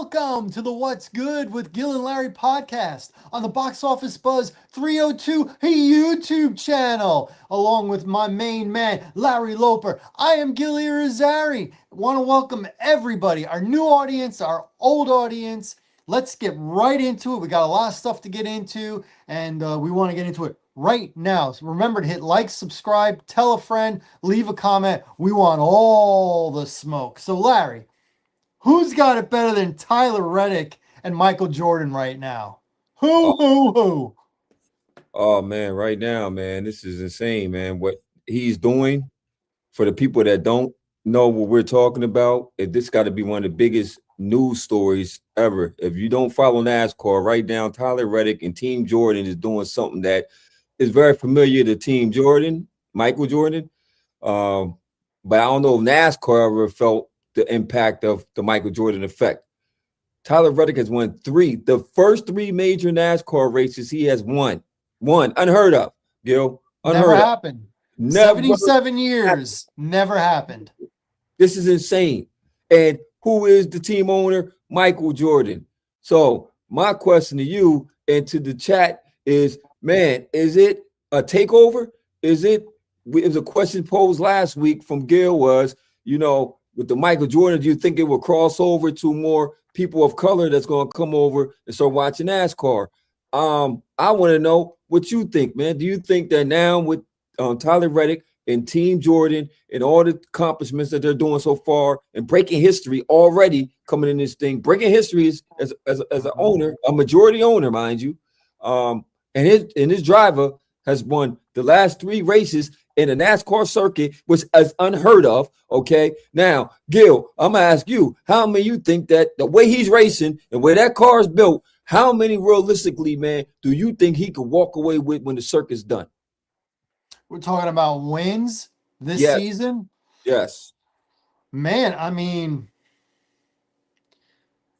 welcome to the What's Good with Gil and Larry podcast on the Box Office Buzz 302 YouTube channel, along with my main man, Larry Loper. I am Gil Larry. Want to welcome everybody, our new audience, our old audience. Let's get right into it. We got a lot of stuff to get into, and we want to get into it right now. So remember to hit like, subscribe, tell a friend, leave a comment. We want all the smoke. So Larry, who's got it better than Tyler Reddick and Michael Jordan right now? Who? Oh man, right now, man, this is insane, man. What he's doing, for the people that don't know what we're talking about, this got to be one of the biggest news stories ever. If you don't follow NASCAR right now, Tyler Reddick and Team Jordan is doing something that is very familiar to Team Jordan, Michael Jordan. But I don't know if NASCAR ever felt the impact of the Michael Jordan effect. Tyler Reddick has won the first three major NASCAR races he has won. Unheard of, Gil. Never happened. 77 years, never happened. This is insane. And who is the team owner? Michael Jordan. So my question to you and to the chat is, man, is it a takeover? It was a question posed last week from Gil was, with the Michael Jordan, do you think it will cross over to more people of color that's going to come over and start watching NASCAR? I want to know what you think, man. Do you think that now with Tyler Reddick and Team Jordan and all the accomplishments that they're doing so far and breaking history already coming in this thing, breaking history is as an owner, a majority owner, mind you, and his driver has won the last three races in the NASCAR circuit, which is unheard of. Okay, now Gil, I'm gonna ask you, how many you think that the way he's racing and where that car is built, how many realistically, man, do you think he could walk away with when the circuit's done? We're talking about wins this season? Yes. Man, I mean,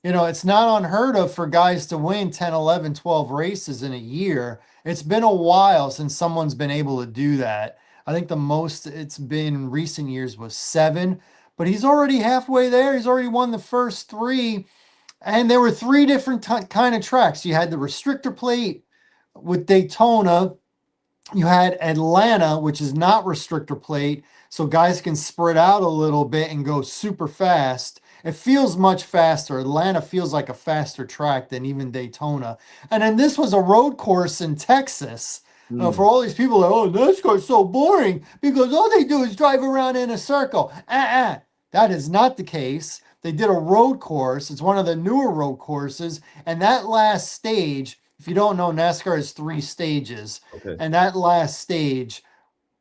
it's not unheard of for guys to win 10, 11, 12 races in a year. It's been a while since someone's been able to do that. I think the most it's been in recent years was 7, but he's already halfway there. He's already won the first 3, and there were 3 different kind of tracks. You had the restrictor plate with Daytona. You had Atlanta, which is not restrictor plate, so guys can spread out a little bit and go super fast. It feels much faster. Atlanta feels like a faster track than even Daytona. And then this was a road course in Texas. For all these people, NASCAR's so boring because all they do is drive around in a circle. That is not the case. They did a road course. It's one of the newer road courses. And that last stage, if you don't know, NASCAR has 3 stages. Okay. And that last stage,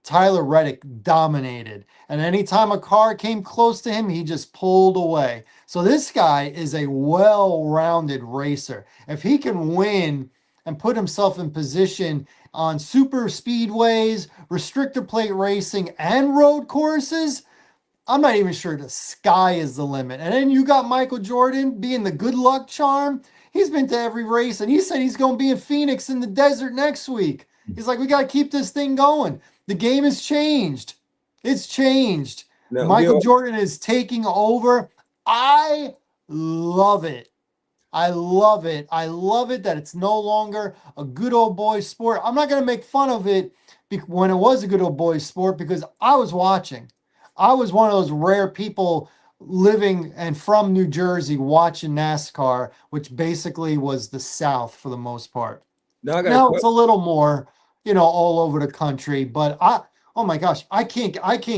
Tyler Reddick dominated. And anytime a car came close to him, he just pulled away. So this guy is a well-rounded racer. If he can win and put himself in position on super speedways, restrictor plate racing, and road courses, I'm not even sure the sky is the limit. And then you got Michael Jordan being the good luck charm. He's been to every race, and he said he's going to be in Phoenix in the desert next week. He's like, we got to keep this thing going. The game has changed. It's changed. Now, Michael Jordan is taking over. I love it. I love it. I love it that it's no longer a good old boy sport. I'm not going to make fun of it when it was a good old boy sport because I was watching. I was one of those rare people living and from New Jersey watching NASCAR, which basically was the South for the most part. Now it's a little more, all over the country, but oh my gosh, I can't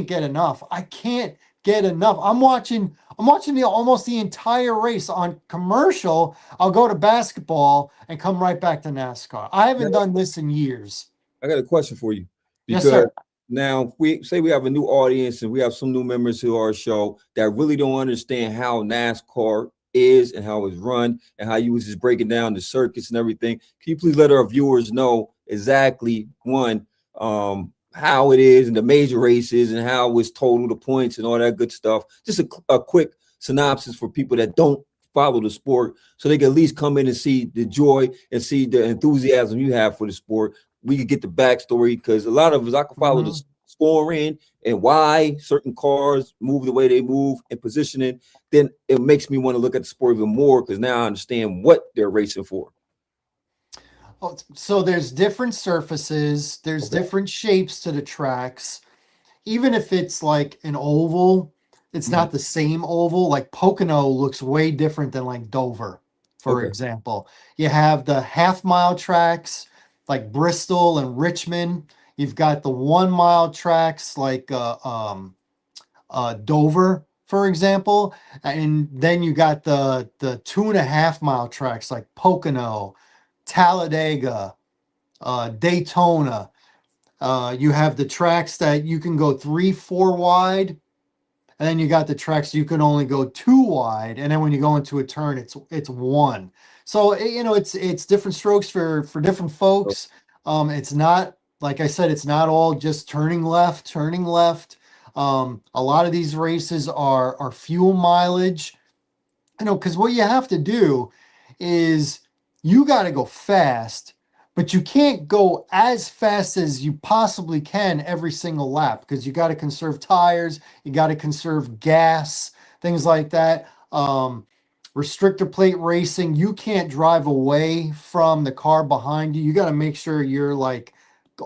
get enough. I can't get enough. I'm watching almost the entire race on commercial. I'll go to basketball and come right back to NASCAR. I haven't done this in years. I got a question for you. Yes, sir. Now, we have a new audience and we have some new members to our show that really don't understand how NASCAR is and how it's run and how you was just breaking down the circuits and everything. Can you please let our viewers know exactly, how it is and the major races and how it's total, the points and all that good stuff? Just a quick synopsis for people that don't follow the sport so they can at least come in and see the joy and see the enthusiasm you have for the sport. We could get the backstory because a lot of us, I can follow the scoring and why certain cars move the way they move and positioning, then it makes me want to look at the sport even more because now I understand what they're racing for. Oh, so there's different surfaces, there's Okay. different shapes to the tracks. Even if it's like an oval, it's Mhm. not the same oval. Like Pocono looks way different than like Dover, for Okay. example. You have the half-mile tracks like Bristol and Richmond. You've got the 1 mile tracks like Dover, for example, and then you got the 2.5 mile tracks like Pocono, Talladega, Daytona. You have the tracks that you can go 3, 4 wide, and then you got the tracks you can only go 2 wide, and then when you go into a turn, it's one. So it's different strokes for different folks. It's not, like I said, it's not all just turning left, turning left. A lot of these races are fuel mileage. Because what you have to do is you got to go fast, but you can't go as fast as you possibly can every single lap because you got to conserve tires, you got to conserve gas, things like that. Restrictor plate racing, you can't drive away from the car behind you. You got to make sure you're like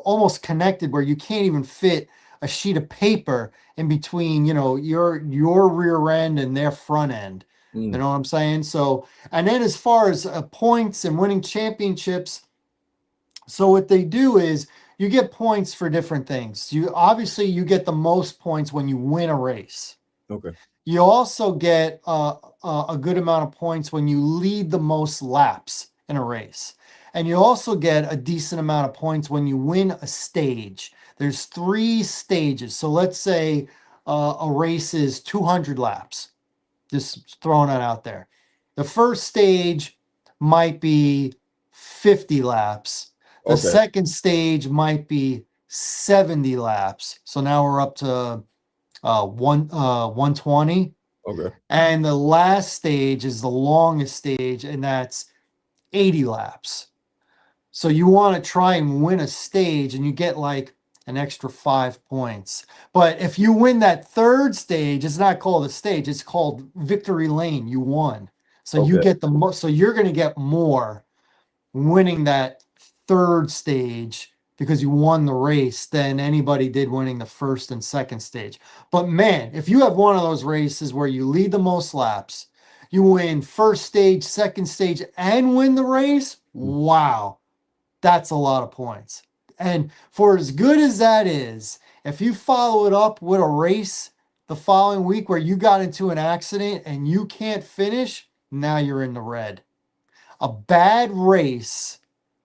almost connected where you can't even fit a sheet of paper in between, your rear end and their front end. You Mm. know what I'm saying? So, and then as far as points and winning championships, so what they do is you get points for different things. You get the most points when you win a race. Okay. You also get a good amount of points when you lead the most laps in a race. And you also get a decent amount of points when you win a stage. There's 3 stages. So let's say a race is 200 laps. Just throwing it out there. The first stage might be 50 laps. The Okay. second stage might be 70 laps. So now we're up to 120. Okay. And the last stage is the longest stage, and that's 80 laps. So you want to try and win a stage, and you get like an extra 5 points. But if you win that third stage, it's not called a stage, it's called victory lane. You won. So you Okay. get the most, so you're going to get more winning that third stage because you won the race than anybody did winning the first and second stage. But man, if you have one of those races where you lead the most laps, you win first stage, second stage, and win the race, Mm. wow, that's a lot of points. And for as good as that is, if you follow it up with a race the following week where you got into an accident and you can't finish, now you're in the red. A bad race,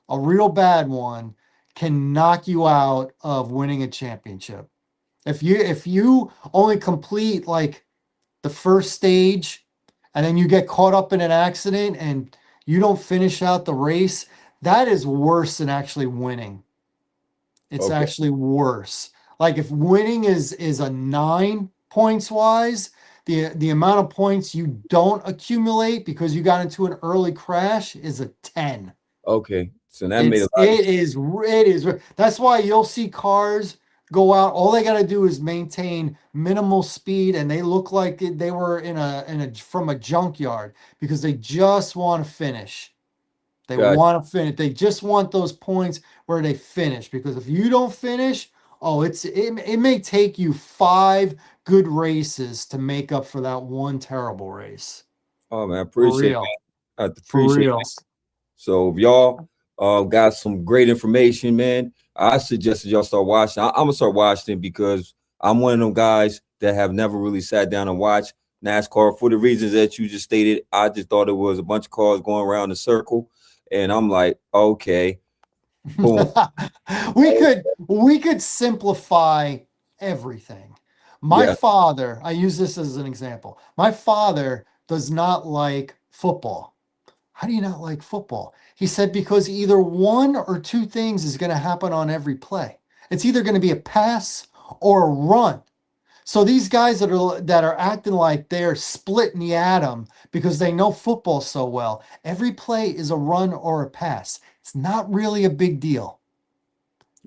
a real bad one, can knock you out of winning a championship. If you only complete like the first stage and then you get caught up in an accident and you don't finish out the race, that is worse than actually winning. It's Okay. actually worse. Like if winning is a 9 points wise, the amount of points you don't accumulate because you got into an early crash is a 10. Okay. So that made a It's lot of it is it is that's why you'll see cars go out. All they got to do is maintain minimal speed, and they look like they were in a from a junkyard because they just want to finish. They got want to finish. They just want those points where they finish because if you don't finish, it may take you 5 good races to make up for that one terrible race. Oh man, I For appreciate real. I For appreciate real. it. So if y'all got some great information, man, I suggested y'all start watching. I'm gonna start watching it because I'm one of them guys that have never really sat down and watched NASCAR for the reasons that you just stated. I just thought it was a bunch of cars going around in a circle, and I'm like, okay, boom. We could simplify everything. My Yeah. father, I use this as an example. My father does not like football. How do you not like football? He said because either one or two things is going to happen on every play. It's either going to be a pass or a run. So these guys that are acting like they're splitting the atom because they know football so well, every play is a run or a pass. It's not really a big deal.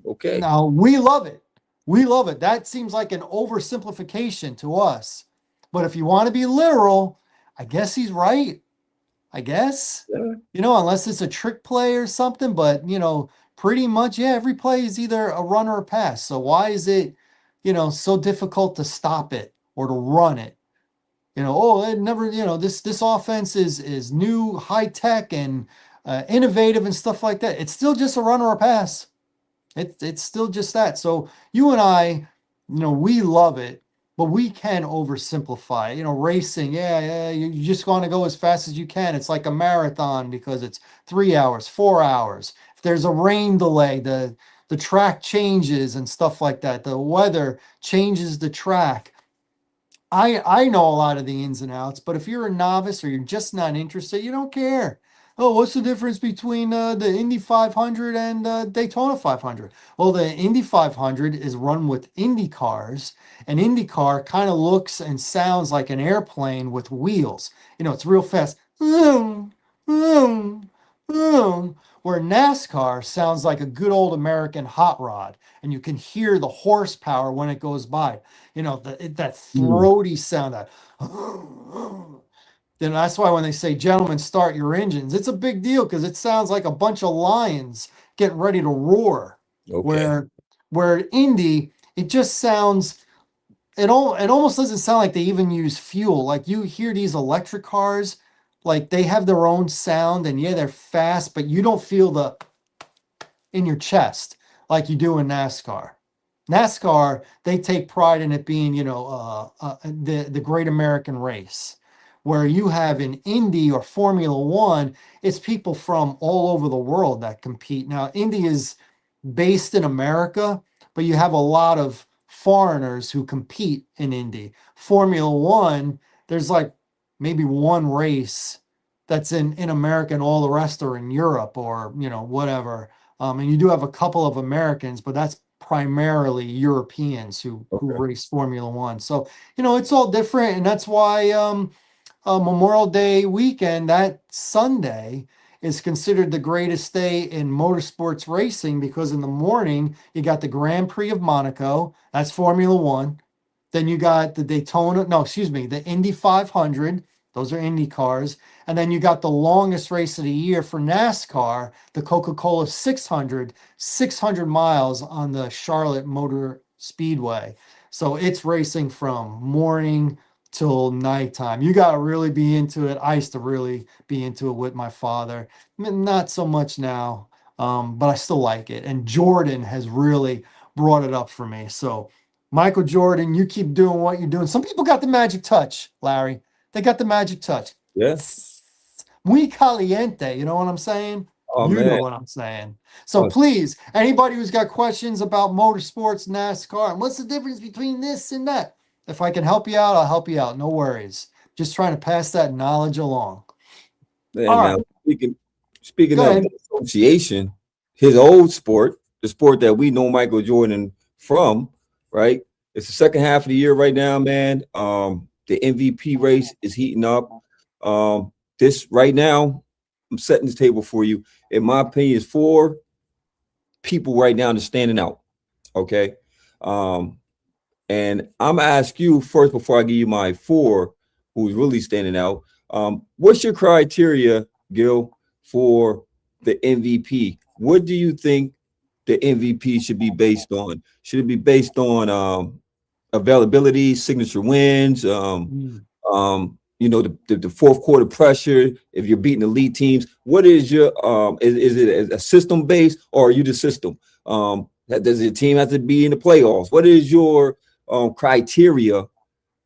Okay. Now we love it. We love it. That seems like an oversimplification to us. But if you want to be literal, I guess he's right. I guess, Yeah. unless it's a trick play or something, but pretty much, yeah, every play is either a run or a pass. So why is it, so difficult to stop it or to run it? Oh, it never, this offense is new, high tech, and innovative and stuff like that. It's still just a run or a pass. It's still just that. So you and I, we love it, but we can oversimplify. Racing, yeah, you just want to go as fast as you can. It's like a marathon because it's 3 hours, 4 hours. If there's a rain delay, the track changes and stuff like that. The weather changes the track. I know a lot of the ins and outs, but if you're a novice or you're just not interested, you don't care. Oh, what's the difference between the Indy 500 and Daytona 500? Well, the Indy 500 is run with Indy cars. An Indy car kind of looks and sounds like an airplane with wheels. It's real fast. Vroom, vroom, vroom. Where NASCAR sounds like a good old American hot rod, and you can hear the horsepower when it goes by. That Mm. throaty sound. That then that's why when they say, "Gentlemen, start your engines," it's a big deal because it sounds like a bunch of lions getting ready to roar. Okay. Where Indy, it just sounds. It almost doesn't sound like they even use fuel. Like you hear these electric cars, like they have their own sound, and yeah, they're fast, but you don't feel the in your chest like you do in NASCAR. NASCAR, they take pride in it being, the great American race. Where you have in Indy or Formula One, it's people from all over the world that compete. Now, Indy is based in America, but you have a lot of foreigners who compete in Indy. Formula One, there's like maybe one race that's in America, and all the rest are in Europe or whatever. And you do have a couple of Americans, but that's primarily Europeans who Okay. race Formula One. So it's all different, and that's why Memorial Day weekend, that Sunday, is considered the greatest day in motorsports racing because in the morning you got the Grand Prix of Monaco, that's Formula One. Then you got the Daytona, no, excuse me, the Indy 500. Those are Indy cars. And then you got the longest race of the year for NASCAR, the Coca-Cola 600, 600 miles on the Charlotte Motor Speedway. So it's racing from morning till nighttime. You got to really be into it. I used to really be into it with my father. Not so much now, but I still like it. And Jordan has really brought it up for me. So Michael Jordan, you keep doing what you're doing. Some people got the magic touch, Larry. They got the magic touch. Yeah. Muy caliente. You know what I'm saying? Oh You know man. what I'm saying. So Oh, please, anybody who's got questions about motorsports, NASCAR, and what's the difference between this and that? If I can help you out, I'll help you out. No worries. Just trying to pass that knowledge along. man. All Now right, speaking go of the ahead. association, his old sport, the sport that we know Michael Jordan from, right? It's the second half of the year right now, man. The MVP race is heating up. This right now, I'm setting this table for you. In my opinion, is four people right now that's standing out. Okay. Um, and I'm gonna ask you first before I give you my four who's really standing out. What's your criteria, Gil, for the MVP? What do you think the MVP should be based on? Should it be based on availability, signature wins, Mm. the fourth quarter pressure, if you're beating elite teams? What is your is it a system based or are you the system? Does your team have to be in the playoffs? What is your criteria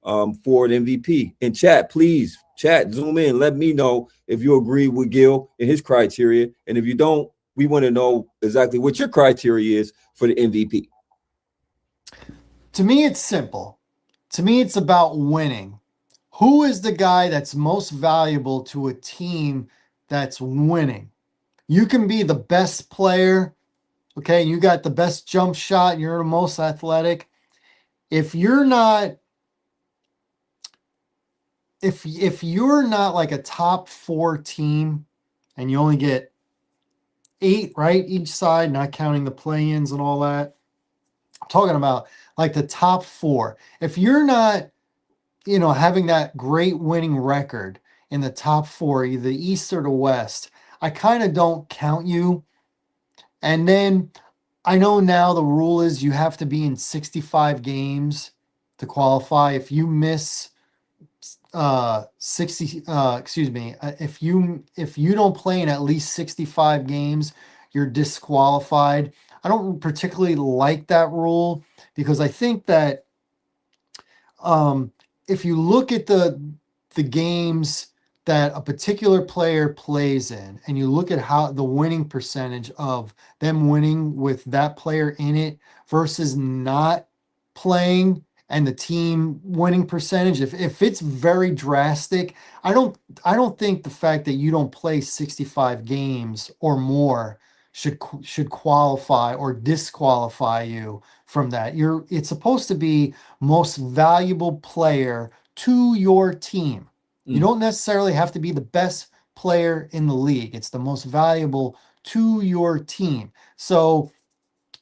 for an MVP? In chat, please chat, zoom in, let me know if you agree with Gil and his criteria. And if you don't, we want to know exactly what your criteria is for the MVP. To me, it's simple. To me, it's about winning. Who is the guy that's most valuable to a team that's winning? You can be the best player, okay? You got the best jump shot, you're the most athletic. If you're not if you're not like a top 4 team and you only get 8, right? Each side, not counting the play-ins and all that. talking about like the top four. If you're not, having that great winning record in the top four, either the East or the West, I kind of don't count you. And then I know now the rule is you have to be in 65 games to qualify. If you miss 60 excuse me, if you don't play in at least 65 games, you're disqualified. I don't particularly like that rule because I think that if you look at the games that a particular player plays in, and you look at how the winning percentage of them winning with that player in it versus not playing, and the team winning percentage, if it's very drastic, I don't think the fact that you don't play 65 games or more should qualify or disqualify you from that. It's supposed to be most valuable player to your team. You don't necessarily have to be the best player in the league. It's the most valuable to your team. So,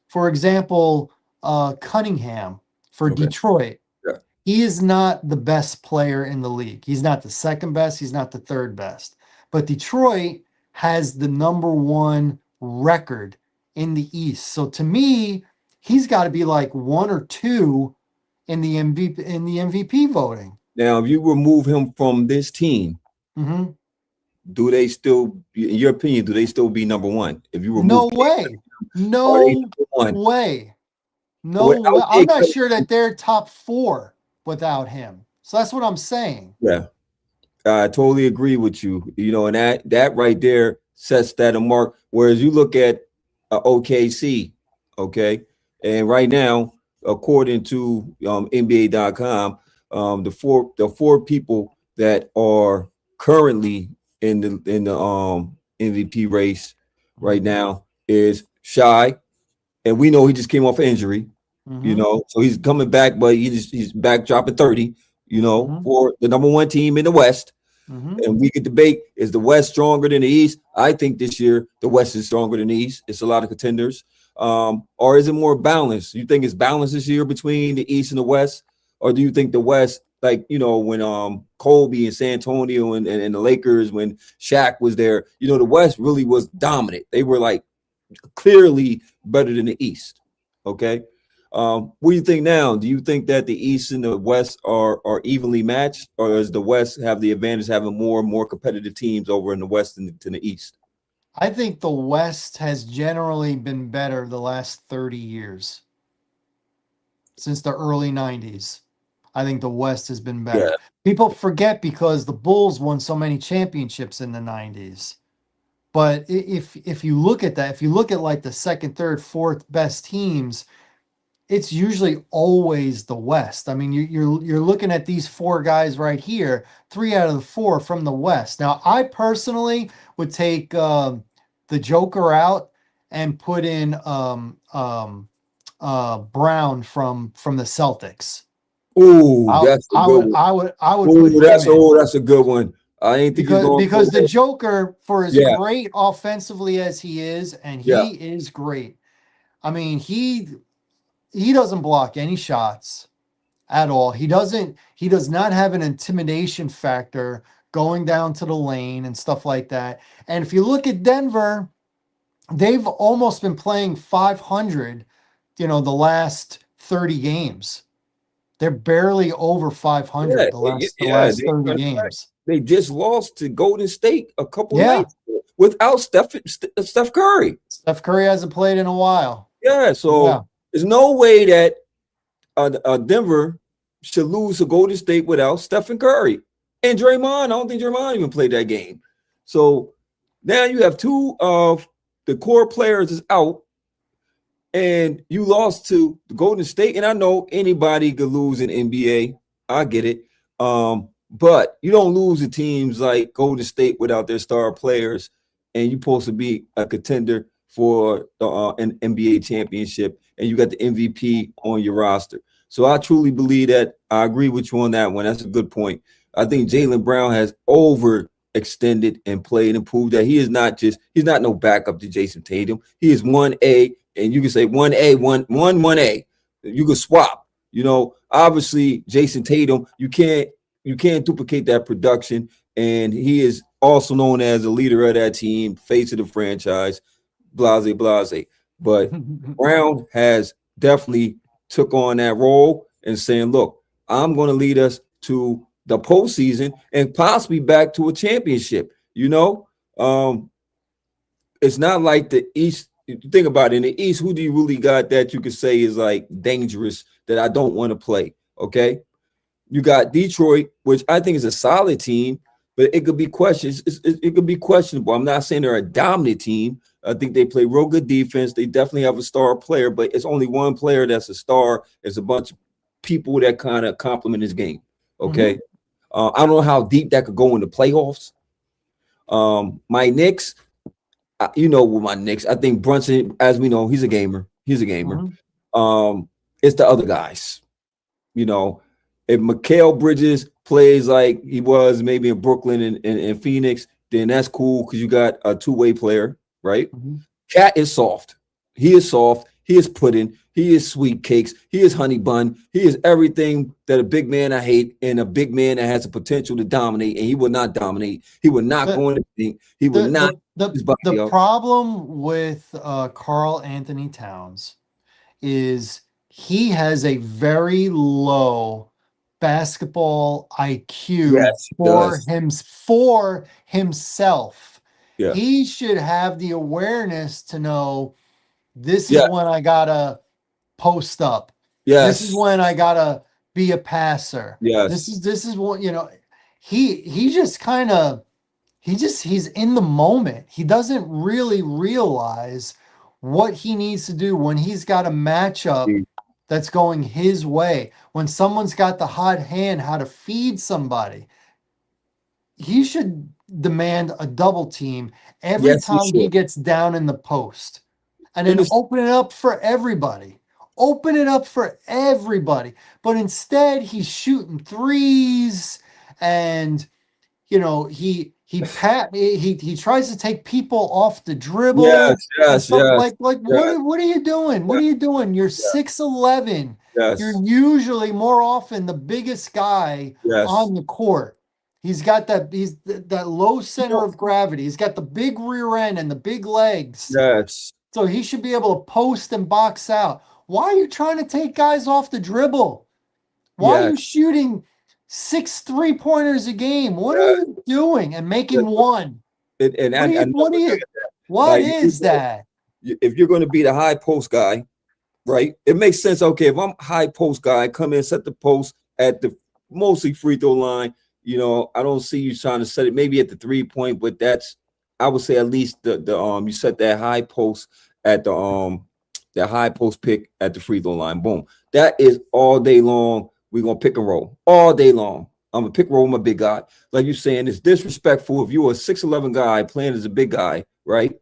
for example, Cunningham for Okay. Detroit, Yeah. he is not the best player in the league. He's not the second best. He's not the third best. But Detroit has the number one record in the East. So to me, he's got to be like one or two in the MVP voting. Now, if you remove him from this team, Mm-hmm. do they still, in your opinion, do they still be number one? If you remove No Cam, way. are they No number one? way. No way. Without I'm Jay not Cutler, sure that they're top four without him. So that's what I'm saying. yeah, I totally agree with you. And that right there sets that a mark. Whereas you look at OKC, okay, and right now, according to NBA.com, the four people that are currently in the MVP race right now is Shy, and we know he just came off injury. Mm-hmm. So he's coming back, but he's back dropping 30. Mm-hmm. For the number one team in the West. Mm-hmm. And we could debate, is the West stronger than the East? I think this year the West is stronger than the East. It's a lot of contenders. Or is it more balanced? You think it's balanced this year between the East and the West? Or do you think the West, like, when Kobe and San Antonio and the Lakers, when Shaq was there, the West really was dominant. They were like clearly better than the East. Okay. What do you think now? Do you think that the East and the West are evenly matched, or does the West have the advantage having more and more competitive teams over in the West than the East? I think the West has generally been better the last 30 years. Since the early 90s. I think the West has been better. Yeah. People forget because the Bulls won so many championships in the 90s. But if you look at that, if you look at like the second, third, fourth best teams, it's usually always the West. I mean, you're looking at these four guys right here, 3 out of the 4 from the West. Now, I personally would take the Joker out and put in Brown from the Celtics. Ooh, that's a good one. I would Ooh, put him in. that's a good one. I ain't think he's going Because the Joker, for as Yeah. great offensively as he is, and he Yeah. is great. I mean, he doesn't block any shots at all. He does not have an intimidation factor going down to the lane and stuff like that. And if you look at Denver, they've almost been playing 500, the last 30 games. They're barely over 500 the last 30 games. They just lost to Golden State a couple Yeah. nights without Steph Curry. Steph Curry hasn't played in a while. Yeah, so Yeah. there's no way that Denver should lose to Golden State without Stephen Curry. And Draymond, I don't think Draymond even played that game. So now you have two of the core players is out, and you lost to the Golden State. And I know anybody could lose in NBA. I get it. But you don't lose to teams like Golden State without their star players, and you're supposed to be a contender for an NBA championship, and you got the MVP on your roster. So I truly believe that. I agree with you on that one. That's a good point. I think Jaylen Brown has overextended and played and proved that he's not no backup to Jason Tatum. He is 1A, and you can say 1A, 1A. You could swap. Obviously Jason Tatum, you can't duplicate that production, and he is also known as a leader of that team, face of the franchise, blase blase. But Brown has definitely took on that role and saying, "Look, I'm going to lead us to the postseason and possibly back to a championship." It's not like the East. Think about it. In the East, who do you really got that you could say is like dangerous that I don't want to play? Okay. You got Detroit, which I think is a solid team, but it could be questions. It could be questionable. I'm not saying they're a dominant team. I think they play real good defense. They definitely have a star player, but it's only one player that's a star. It's a bunch of people that kind of complement his game. Okay. I don't know how deep that could go in the playoffs. My Knicks, with my Knicks, I think Brunson, as we know, he's a gamer. He's a gamer. It's the other guys. If Mikal Bridges plays like he was maybe in Brooklyn and Phoenix, then that's cool because you got a two-way player, right? Cat is soft. He is soft. He is pudding. He is sweet cakes. He is honey bun. He is everything that a big man I hate and a big man that has the potential to dominate, and he will not dominate. He will not go in the paint. He will not. The problem with Karl Anthony Towns is he has a very low basketball IQ for himself. Yeah. He should have the awareness to know this is when I gotta post up. This is when I gotta be a passer. This is what he just kind of he's in the moment. He doesn't really realize what he needs to do when he's got a matchup that's going his way. When someone's got the hot hand, how to feed somebody. He should demand a double team every time he gets down in the post. And then open it up for everybody. Open it up for everybody. But instead, he's shooting threes, and he tries to take people off the dribble. Like what are you doing? What are you doing? You're 6'11". You're usually more often the biggest guy on the court. He's got that low center of gravity. He's got the big rear end and the big legs. So he should be able to post and box out. Why are you trying to take guys off the dribble? Why are you shooting 6 3-pointers a game? What are you doing and making one? What is that? If you're going to be the high post guy, right? It makes sense. Okay, if I'm high post guy, come in, set the post at the mostly free throw line. I don't see you trying to set it maybe at the 3-point, but that's, I would say, at least the you set that high post at the that high post pick at the free throw line. Boom. That is all day long. We're gonna pick and roll all day long. I'm gonna pick and roll with my big guy. Like you're saying, it's disrespectful if you're a 6'11" guy playing as a big guy, right?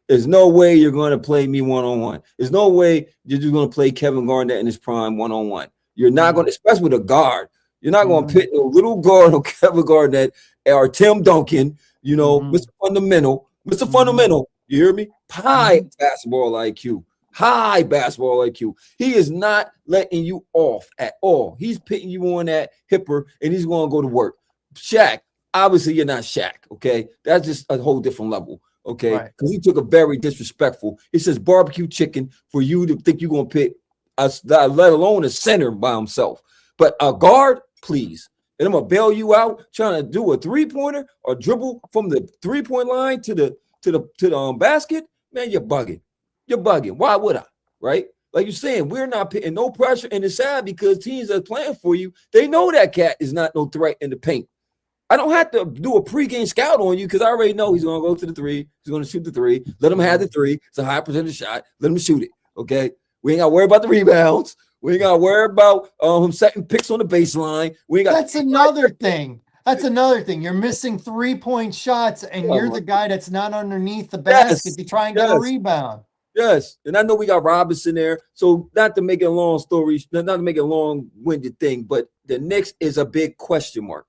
There's no way you're gonna play me one-on-one. There's no way you're just gonna play Kevin Garnett in his prime one-on-one. You're not gonna, especially with a guard. You're not going to pit no little guard or Kevin Garnett or Tim Duncan, Mr. Fundamental. Mr. Fundamental, you hear me? High basketball IQ. High basketball IQ. He is not letting you off at all. He's pitting you on that hipper, and he's going to go to work. Shaq, obviously you're not Shaq, okay? That's just a whole different level, okay? Because he took a very disrespectful. He says barbecue chicken for you to think you're going to pit us, let alone a center by himself. But a guard, please. And I'm gonna bail you out trying to do a 3-pointer or dribble from the 3-point line to the basket. Man, you're bugging. You're bugging. Why would I? Right? Like you're saying, we're not putting no pressure, and it's sad because teams that are playing for you, they know that cat is not no threat in the paint. I don't have to do a pregame scout on you because I already know he's gonna go to the 3. He's gonna shoot the 3. Let him have the 3. It's a high percentage shot. Let him shoot it. Okay. We ain't got to worry about the rebounds. We ain't got to worry about him setting picks on the baseline. That's another thing. That's another thing. You're missing 3-point shots, and you're the guy that's not underneath the basket to try and get a rebound. Yes, and I know we got Robinson there. So not to make it a long story, not to make it a long-winded thing, but the Knicks is a big question mark.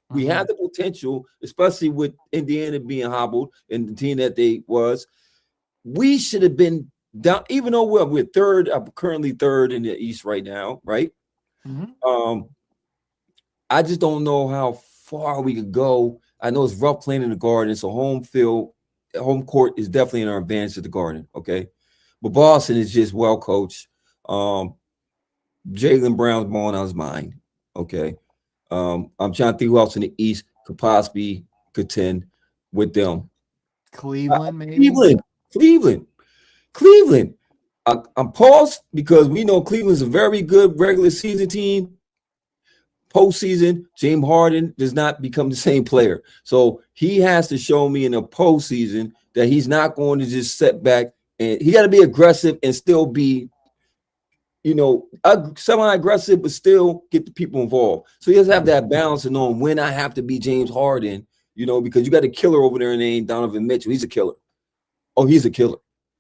We have the potential, especially with Indiana being hobbled and the team that they was. We should have been down, even though we're third, I'm currently third in the East right now, right? Mhm. I just don't know how far we could go. I know it's rough playing in the Garden, so home court is definitely in our advantage at the Garden. Okay, but Boston is just well coached. Jaylen Brown's balling out his mind. Okay, I'm trying to think who else in the East could possibly contend with them. Cleveland, maybe. Cleveland, Cleveland, Cleveland. I'm paused because we know Cleveland's a very good regular season team. Postseason, James Harden does not become the same player. So he has to show me in the postseason that he's not going to just set back, and he got to be aggressive and still be, semi-aggressive, but still get the people involved. So he has to have that balance and knowing when I have to be James Harden, because you got a killer over there named Donovan Mitchell. He's a killer. Oh, he's a killer.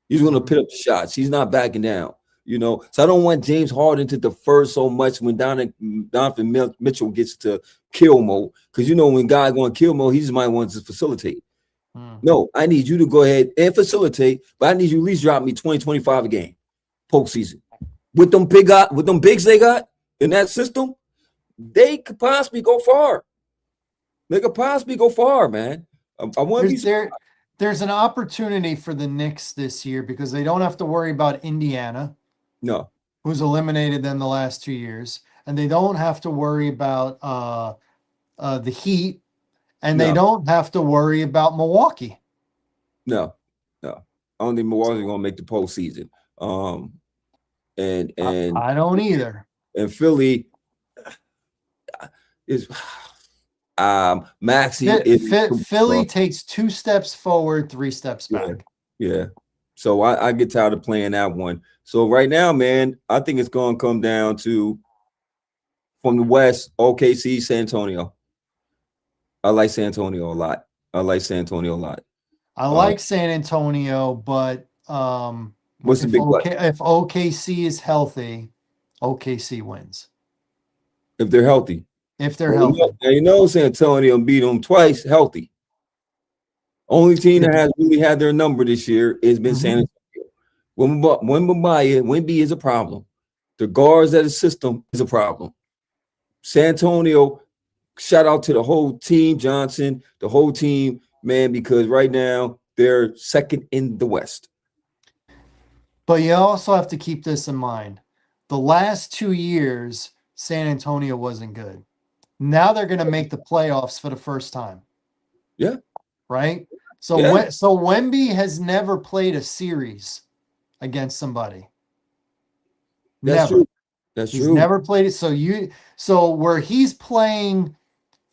He's going to put up the shots. He's not backing down. So I don't want James Harden to defer so much when Donovan Mitchell gets to kill mode, because when guys going kill mode, he just might want to facilitate. No, I need you to go ahead and facilitate, but I need you at least drop me 20, 25 a game postseason. With them bigs they got in that system, they could possibly go far. They could possibly go far, man. I want to be. There's an opportunity for the Knicks this year because they don't have to worry about Indiana. No. Who's eliminated them the last 2 years. And they don't have to worry about the Heat. And they don't have to worry about Milwaukee. No. I don't think Milwaukee's going to make the postseason. And I don't either. And Philly is Maxey. Philly takes 2 steps forward, 3 steps back. Yeah. So I get tired of playing that one. So right now, man, I think it's going to come down to, from the West, OKC, San Antonio. I like San Antonio a lot. I like San Antonio, but what's the big if OKC is healthy, OKC wins. If they're healthy. San Antonio beat them twice healthy. Only team that has really had their number this year has been San Antonio. When Wemby is a problem. The guards at the system is a problem. San Antonio, shout out to the whole team, Johnson, the whole team, man, because right now they're second in the West. But you also have to keep this in mind. The last 2 years, San Antonio wasn't good. Now they're going to make the playoffs for the first time. Yeah. Right? So Wemby has never played a series against somebody. That's never. True. That's he's true. Never played it. So where he's playing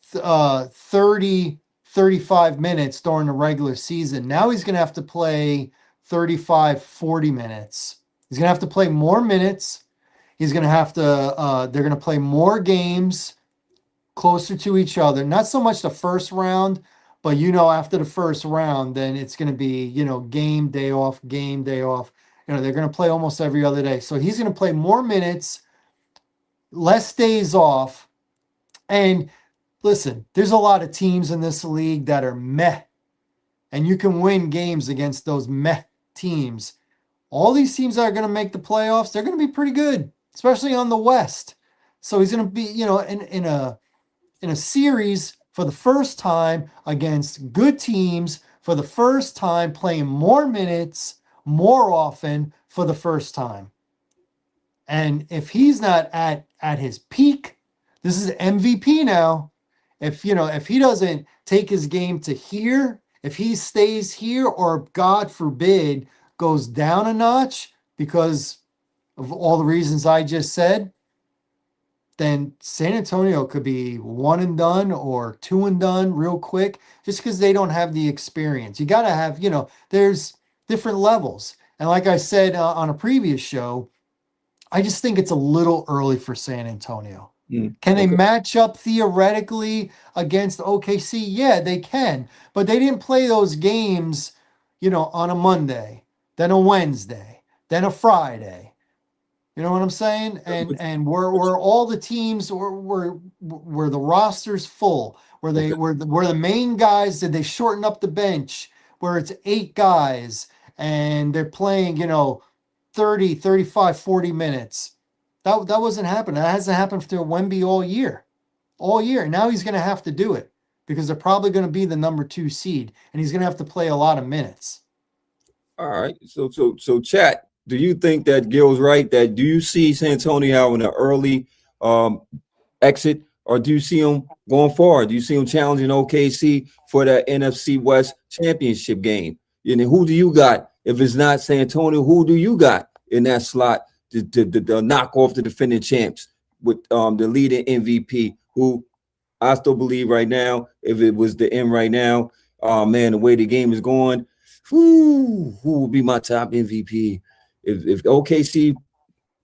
30, 35 minutes during the regular season, now he's going to have to play 35, 40 minutes. He's going to have to play more minutes. He's going to have to, they're going to play more games closer to each other. Not so much the first round, but, after the first round, then it's going to be, game, day off, game, day off. They're going to play almost every other day. So he's going to play more minutes, less days off. And listen, there's a lot of teams in this league that are meh. And you can win games against those meh teams. All these teams that are going to make the playoffs, they're going to be pretty good, especially on the West. So he's going to be, in a series for the first time against good teams for the first time, playing more minutes more often for the first time. And if he's not at his peak, this is MVP now. If he doesn't take his game to here, if he stays here, or God forbid goes down a notch because of all the reasons I just said, then San Antonio could be 1 and done or 2 and done real quick, just because they don't have the experience. You got to have, there's different levels. And like I said on a previous show, I just think it's a little early for San Antonio. Can they match up theoretically against OKC? Yeah, they can. But they didn't play those games, on a Monday, then a Wednesday, then a Friday. You know what I'm saying? And where all the teams were the rosters full, where they were the main guys, did they shorten up the bench, where it's 8 guys and they're playing, 30, 35, 40 minutes. That wasn't happening. That hasn't happened to Wemby all year. All year. Now he's going to have to do it because they're probably going to be the number 2 seed, and he's going to have to play a lot of minutes. All right. So chat, do you think that Gil's right? That do you see San Antonio having an early exit, or do you see him going forward? Do you see him challenging OKC for that NFC West championship game? And who do you got? If it's not San Antonio, who do you got in that slot to knock off the defending champs with the leading MVP, who I still believe right now, if it was the end right now, man, the way the game is going, who would be my top MVP? If OKC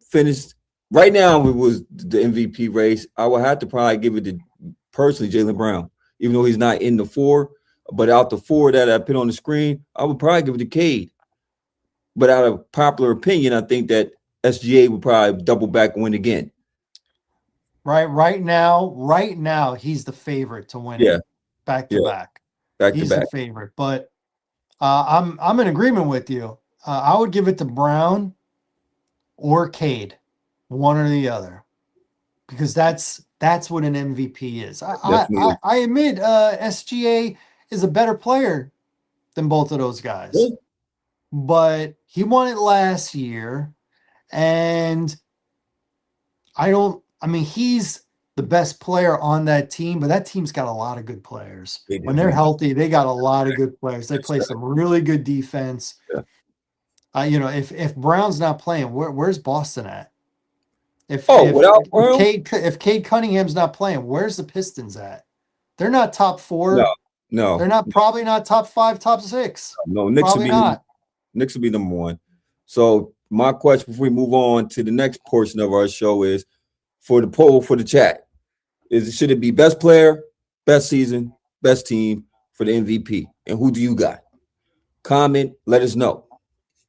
finished right now, it was the MVP race, I would have to probably give it to personally Jaylen Brown, even though he's not in the 4. But out the 4 that I put on the screen, I would probably give it to Cade. But out of popular opinion, I think that SGA would probably double back and win again. Right now, he's the favorite to win it back to back. He's the favorite. But I'm in agreement with you. I would give it to Brown or Cade, one or the other, because that's what an MVP is. I admit SGA is a better player than both of those guys. Yeah. But he won it last year, and he's the best player on that team, but that team's got a lot of good players. When they're healthy, they got a lot of good players. They play some really good defense. Yeah. If Brown's not playing, where's Boston at? If Cade Cunningham's not playing, where's the Pistons at? They're not top 4. No. They're probably not top 5, top 6. No, Knicks probably not. Knicks will be number 1. So my question before we move on to the next portion of our show is, for the poll for the chat, should it be best player, best season, best team for the MVP? And who do you got? Comment, let us know,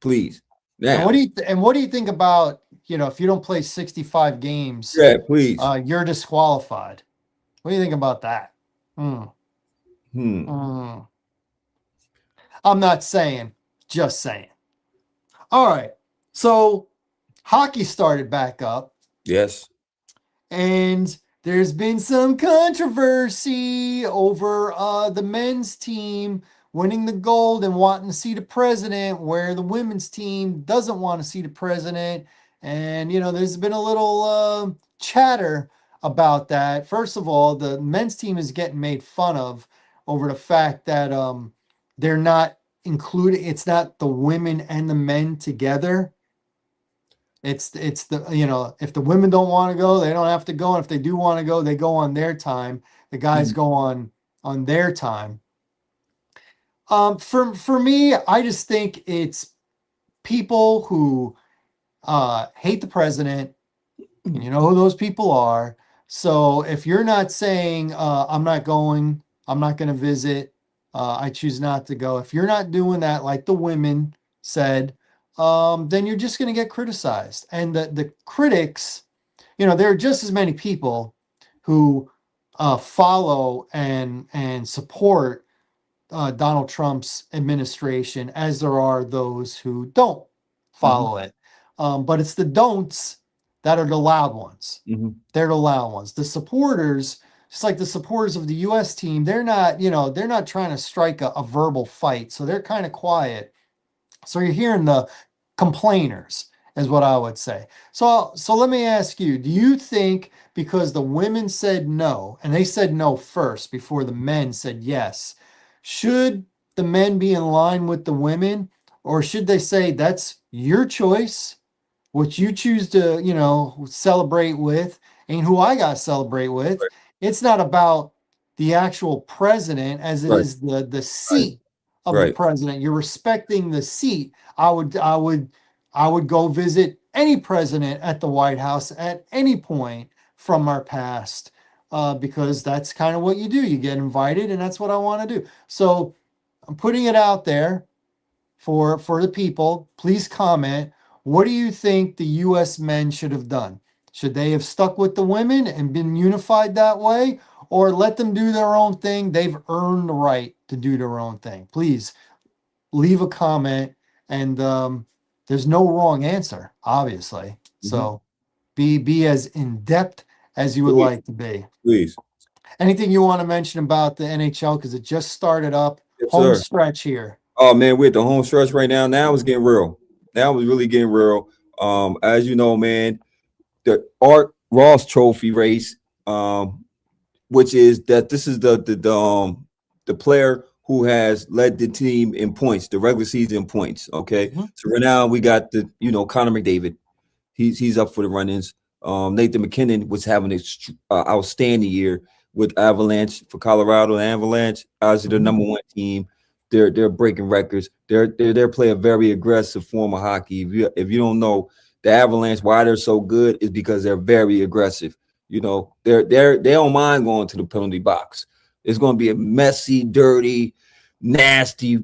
please. Now, and what do you think about, if you don't play 65 games, please. You're disqualified. What do you think about that? I'm not saying, just saying. All right. So hockey started back up. Yes. And there's been some controversy over the men's team winning the gold and wanting to see the president, where the women's team doesn't want to see the president. And, there's been a little chatter about that. First of all, the men's team is getting made fun of over the fact that they're not included. It's not the women and the men together. It's the, if the women don't want to go, they don't have to go. And if they do want to go, they go on their time. The guys go on their time. For me, I just think it's people who hate the president, and you know who those people are. So if you're not saying, I'm not going, I'm not going to visit, I choose not to go. If you're not doing that, like the women said, then you're just going to get criticized. And the critics, there are just as many people who follow and support Donald Trump's administration as there are those who don't follow it. But it's the don'ts that are the loud ones. They're the loud ones. The supporters, just like the supporters of the U.S. team, they're not trying to strike a verbal fight. So they're kind of quiet. So you're hearing the complainers, is what I would say. So let me ask you, do you think because the women said no, and they said no first before the men said yes, should the men be in line with the women, or should they say that's your choice, what you choose to, celebrate with, and who I got to celebrate with? Right. It's not about the actual president as it is the seat of the president. You're respecting the seat. I would go visit any president at the White House at any point from our past, because that's kind of what you do. You get invited, and that's what I want to do. So I'm putting it out there for the people. Please comment. What do you think the U.S. men should have done? Should they have stuck with the women and been unified that way, or let them do their own thing? They've earned the right to do their own thing. Please leave a comment and there's no wrong answer, obviously. Mhm. So be as in depth as you would Please, like to be. please. Anything you want to mention about the NHL because it just started up, Yes, home sir. stretch here. Oh man, we're at the home stretch right now. Now it's getting real. Now it's really getting real. As you know, man, the Art Ross Trophy race, which is that this is the player who has led the team in points, the regular season points. Okay, Mhm. so right now we got the Connor McDavid. He's up for the run-ins. Nathan McKinnon was having an outstanding year with Avalanche for Colorado. The Avalanche, obviously the Mhm. number one team. They're breaking records. They're playing a very aggressive form of hockey. If you don't know, the Avalanche, why they're so good is because they're very aggressive. They don't mind going to the penalty box. It's going to be a messy, dirty, nasty.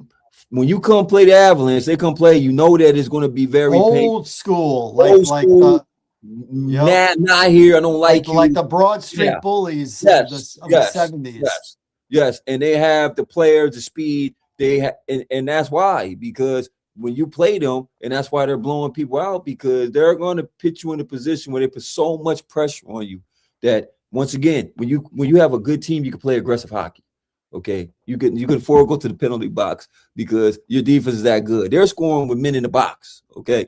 When you come play the Avalanche, they come play. You know that it's going to be very painful. Old school, Old like school. the yep, Not here. I don't like like you. the Broad Yeah. Street Bullies of the Yes. of the Yes. 70s. Yes. Yes. And they have the players, the speed. And that's why, because when you play them, and that's why they're blowing people out, because they're going to put you in a position where they put so much pressure on you that once again, when you have a good team, you can play aggressive hockey. Okay, you can forego to the penalty box because your defense is that good. They're scoring with men in the box. Okay,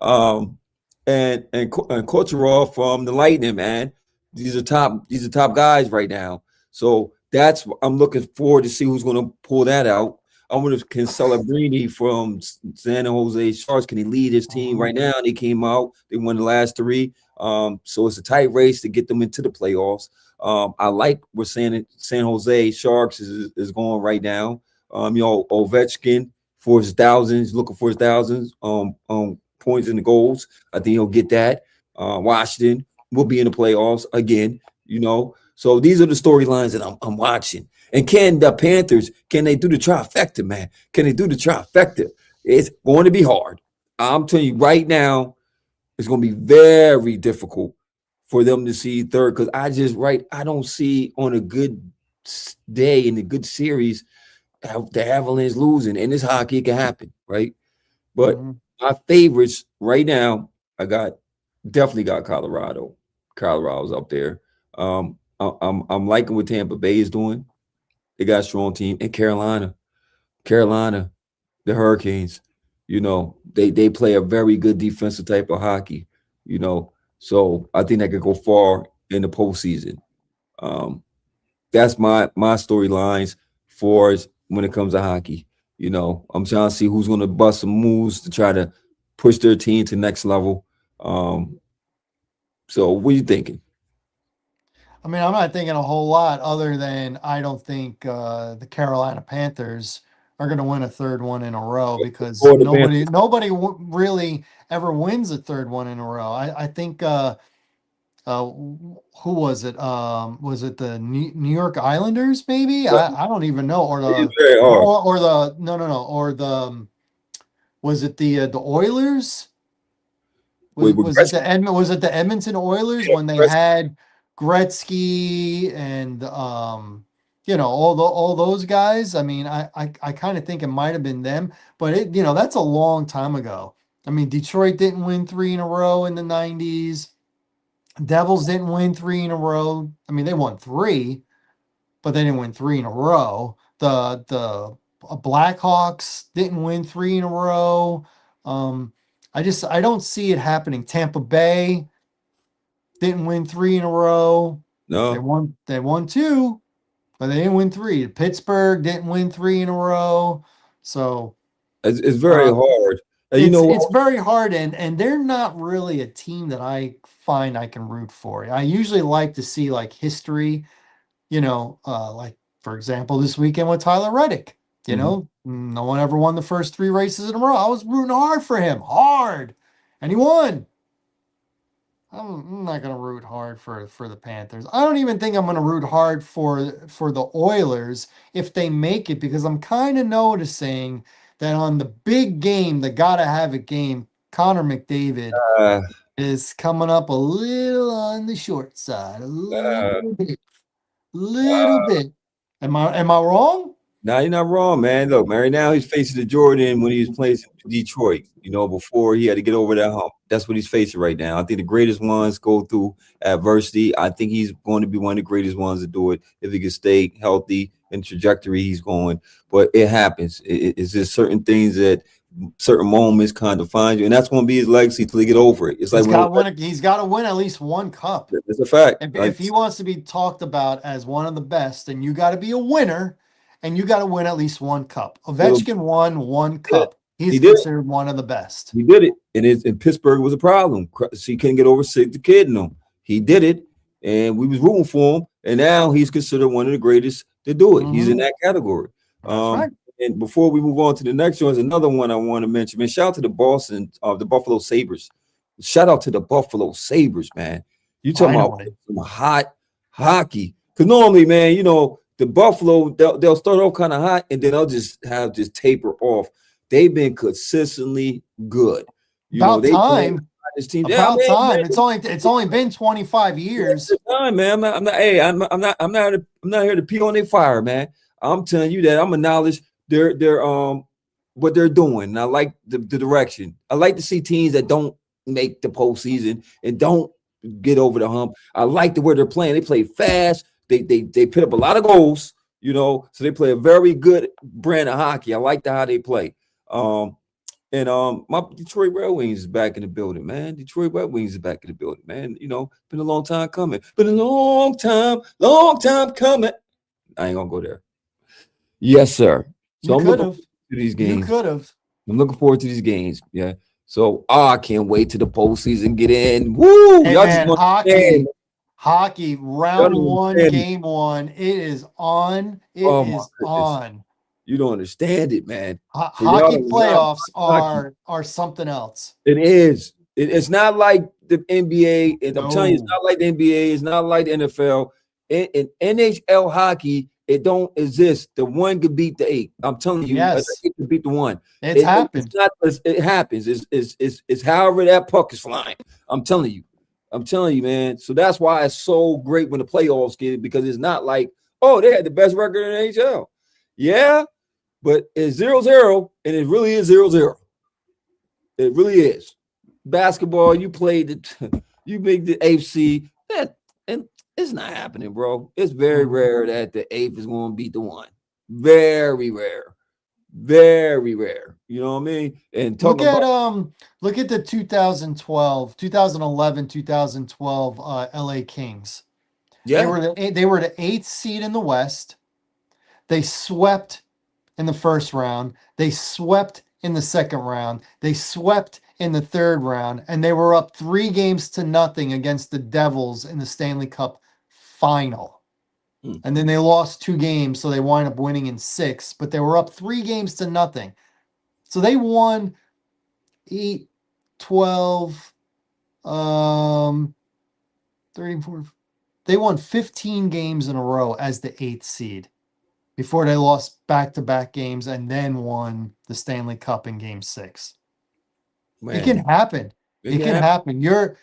um, and Kucherov from the Lightning, man. These are top guys right now. So that's I'm looking forward to see who's going to pull that out. I wonder if can Celebrini from San Jose Sharks can he lead his team Mhm. right now? They came out, they won the last three. So it's a tight race to get them into the playoffs. I like where San Jose Sharks is going right now. Ovechkin for his thousands, looking for his thousands. Points and the goals. I think he'll get that. Washington will be in the playoffs again. So these are the storylines that I'm watching. And can the Panthers can they do the trifecta, man? Can they do the trifecta? It's going to be hard. I'm telling you right now, it's going to be very difficult for them to see third because I don't see on a good day in a good series the Avalanche losing. And this hockey it can happen, right? But Mhm. my favorites right now, I definitely got Colorado. Colorado's up there. I'm liking what Tampa Bay is doing. They got a strong team. And Carolina, the Hurricanes, they play a very good defensive type of hockey, So I think they could go far in the postseason. Um, that's my storylines for when it comes to hockey. I'm trying to see who's going to bust some moves to try to push their team to the next level. Um, so what are you thinking? I mean, I'm not thinking a whole lot other than I don't think the Carolina Panthers are going to win a third one in a row because Or the nobody Panthers? nobody really ever wins a third one in a row. I think who was it the New York Islanders maybe? I don't even know or It's the very hard. or the no or the was it the Oilers? With Was it Gretzky, the was it the Edmonton Oilers yeah, when they Gretzky. had Gretzky and all those guys? I mean, I kind of think it might have been them, but that's a long time ago. I mean, Detroit didn't win three in a row in the 90s. Devils didn't win three in a row. I mean, they won three, but they didn't win three in a row. The Blackhawks didn't win three in a row. Um, I don't see it happening. Tampa Bay didn't win three in a row. They No, won two, but they didn't win three. Pittsburgh didn't win three in a row. So it's very uh, hard. And you it's know it's what? very hard, and they're not really a team that I find I can root for. I usually like to see like history, like for example, this weekend with Tyler Reddick. Mhm. No one ever won the first three races in a row. I was rooting hard for him, hard, and he won. I'm not gonna root hard for the Panthers. I don't even think I'm gonna root hard for the Oilers if they make it because I'm kind of noticing that on the big game, the gotta have it game, Connor McDavid Uh, is coming up a little on the short side, a uh, little bit, little bit. Am I wrong? Now you're not wrong, man. Look, man, right now he's facing the Jordan when he was playing in Detroit, before he had to get over that hump. That's what he's facing right now. I think the greatest ones go through adversity. I think he's going to be one of the greatest ones to do it if he can stay healthy and trajectory he's going. But it happens. It's just certain things that certain moments kind of find you, and that's going to be his legacy till he get over it. It's like he's got to win at least one cup. It's a fact. If he wants to be talked about as one of the best, then you got to be a winner. And you got to win at least one cup. Ovechkin won one cup. He's considered one of the best. He did it. And in Pittsburgh was a problem. He couldn't get over the kid in him. He did it. And we was rooting for him. And now he's considered one of the greatest to do it. He's in that category. Right. And before we move on to the next one, is another one I want to mention. Man, shout out to the Buffalo Sabres. Shout out to the Buffalo Sabres, man. You talking about some hot hockey. Because normally, man, the Buffalo, they'll start off kind of hot and then they'll just taper off. They've been consistently good. About time. About time. It's only been 25 years. Time, man. I'm not here to pee on their fire, man. I'm telling you that I'm acknowledge their what they're doing. And I like the direction. I like to see teams that don't make the postseason and don't get over the hump. I like the way they're playing. They play fast. They put up a lot of goals, so they play a very good brand of hockey. I like how they play. My Detroit Red Wings is back in the building, man. Detroit Red Wings is back in the building, man. Been a long time coming. Been a long time coming. I ain't gonna go there. Yes, sir. So I'm looking forward to these games. You could have. I'm looking forward to these games. Yeah. So I can't wait till the postseason get in. Woo! Hey, man, Hockey, round one, game one. It is on. It is on. You don't understand it, man. Hockey playoffs are something else. It is. It's not like the NBA. I'm telling you, it's not like the NBA. It's not like the NFL. In NHL hockey, it don't exist. The one could beat the 8. I'm telling you, yes. It could beat the 1. It happens. It happens. It's however that puck is flying. I'm telling you, man. So that's why it's so great when the playoffs get it, because it's not like, oh, they had the best record in the NHL. Yeah, but it's 0-0, and it really is 0-0. It really is. Basketball, you played it, you make the AFC, and it's not happening, bro. It's very rare that the 8th is going to beat the 1. Very rare. Very rare. You know what I mean? And look at the 2011, 2012 LA Kings. Yeah. They were the 8th seed in the West. They swept in the first round. They swept in the second round. They swept in the third round, and they were up 3-0 against the Devils in the Stanley Cup final. And then they lost 2 games, so they wind up winning in 6, but they were up 3-0. So they won 8, 12, 34. They won 15 games in a row as the 8th seed before they lost back-to-back games and then won the Stanley Cup in Game 6. Man. It can happen. It can happen. You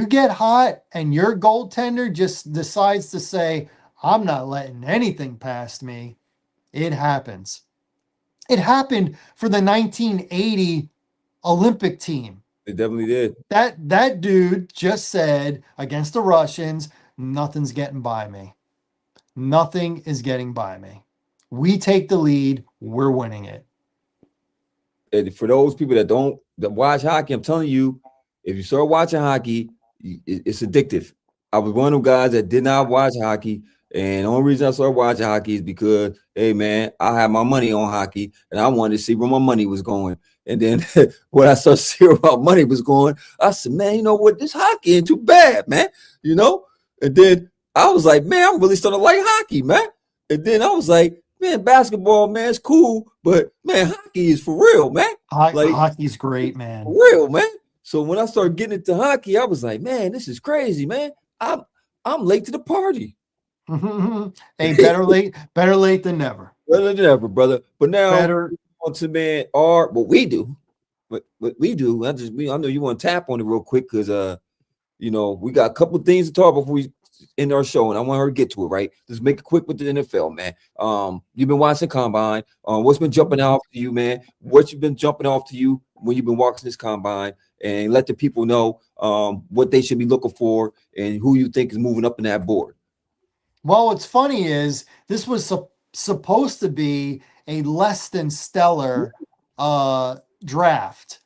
get hot and your goaltender just decides to say, I'm not letting anything past me. It happens. It happened for the 1980 Olympic team. It definitely did. That dude just said against the Russians, nothing's getting by me. Nothing is getting by me. We take the lead. We're winning it. And for those people that watch hockey, I'm telling you, if you start watching hockey, it's addictive. I was one of them guys that did not watch hockey. And the only reason I started watching hockey is because, hey, man, I had my money on hockey, and I wanted to see where my money was going. And then when I started seeing where my money was going, I said, man, you know what? This hockey ain't too bad, man. And then I was like, man, I'm really starting to like hockey, man. And then I was like, man, basketball, man, it's cool. But, man, hockey is for real, man. Hockey's great, man. For real, man. So when I started getting into hockey, I was like, man, this is crazy, man. I'm late to the party. Hey, better late than never. Better than ever, brother. But now, what we do. I know you want to tap on it real quick because we got a couple of things to talk before we in our show, and I want her to get to it, right? Let's make it quick with the NFL, man. You've been watching combine. What's been jumping off to you, man? What's been jumping off to you when you've been watching this combine? And let the people know what they should be looking for and who you think is moving up in that board. Well, what's funny is this was supposed to be a less than stellar draft,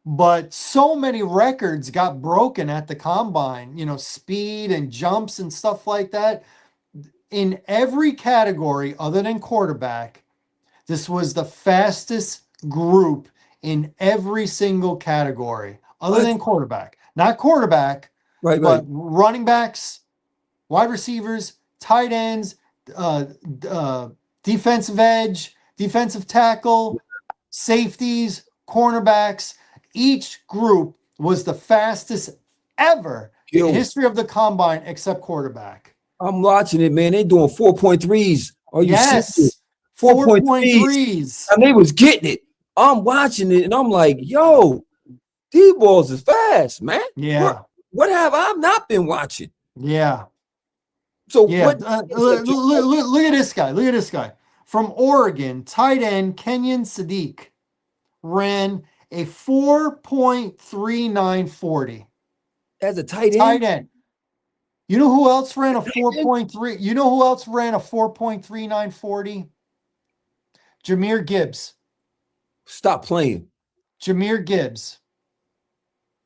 but so many records got broken at the combine, speed and jumps and stuff like that. In every category other than quarterback, this was the fastest group in every single category other than quarterback. Not quarterback, but running backs, wide receivers, tight ends, defensive edge, defensive tackle, safeties, cornerbacks. Each group was the fastest ever in the history of the combine except quarterback. I'm watching it, man. They doing 4.3s. Are you serious? 4.3s. And they was getting it. I'm watching it, and I'm like, yo, these balls is fast, man. Yeah. What have I not been watching? Yeah. So look at this guy. Look at this guy. From Oregon, tight end Kenyon Sadiq ran a 4.3940. As a tight end? Tight end. You know who else ran a 4.3? You know who else ran a 4.3940? Jahmyr Gibbs. Stop playing. Jahmyr Gibbs.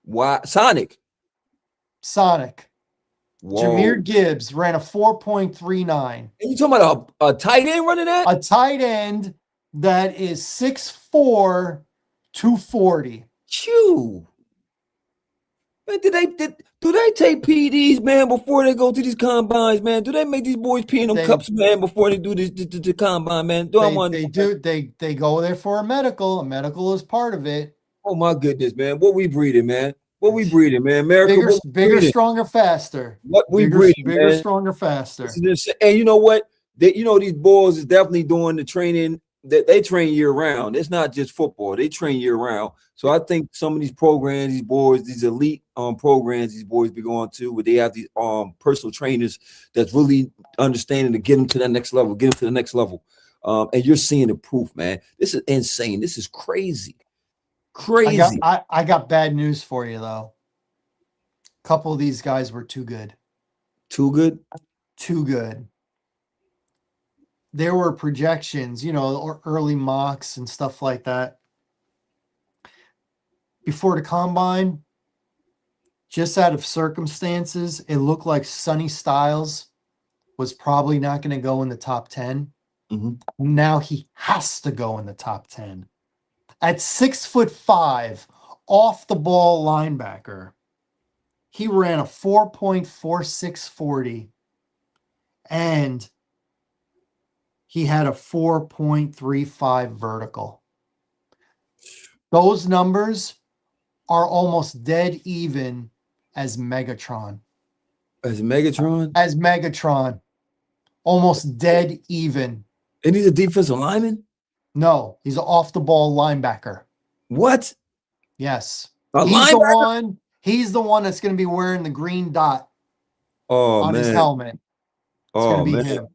Why? Sonic. Whoa. Jahmyr Gibbs ran a 4.39. And you talking about a tight end running that? A tight end that is 6'4", 240. Chew. Man, do they take PEDs, man, before they go to these combines, man? Do they make these boys pee in them cups, man, before they do this the combine, man? They do. They go there for a medical. A medical is part of it. Oh my goodness, man. What we breeding, man? What we breeding, man? America, bigger, stronger, faster. What we breeding, bigger, man. Stronger, faster. And you know what? These boys is definitely doing the training that they train year round. It's not just football. They train year round. So I think some of these programs, these boys, these elite programs, these boys be going to, where they have these personal trainers that's really understanding to get them to that next level, and you're seeing the proof, man. This is insane. This is crazy. Crazy. I got bad news for you, though. A couple of these guys were too good. Too good? Too good. There were projections, or early mocks and stuff like that. Before the combine, just out of circumstances, it looked like Sonny Styles was probably not going to go in the top 10. Mm-hmm. Now he has to go in the top 10. At 6'5", off the ball linebacker, he ran a 4.4640, and he had a 4.35 vertical. Those numbers are almost dead even as Megatron. As Megatron? As Megatron. Almost dead even. And he's a defensive lineman? No, he's an off-the-ball linebacker. What? Yes. Linebacker? He's the one that's going to be wearing the green dot on his helmet. It's going to be him.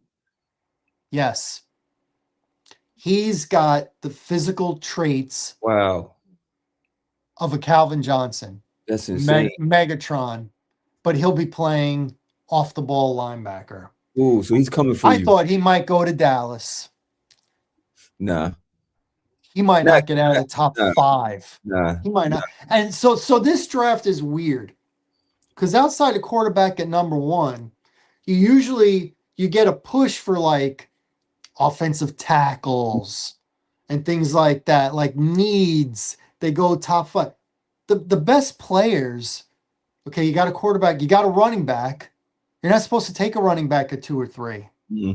Yes. He's got the physical traits of a Calvin Johnson. That's insane. Megatron. But he'll be playing off-the-ball linebacker. Ooh, so he's coming for you. I thought he might go to Dallas. Nah. He might not get out of the top 5. Nah. He might not. And so this draft is weird. Because outside of quarterback at number 1, you get a push for like offensive tackles and things like that, like needs. They go top 5. The best players, okay, you got a quarterback, you got a running back. You're not supposed to take a running back at 2 or 3. Mm-hmm.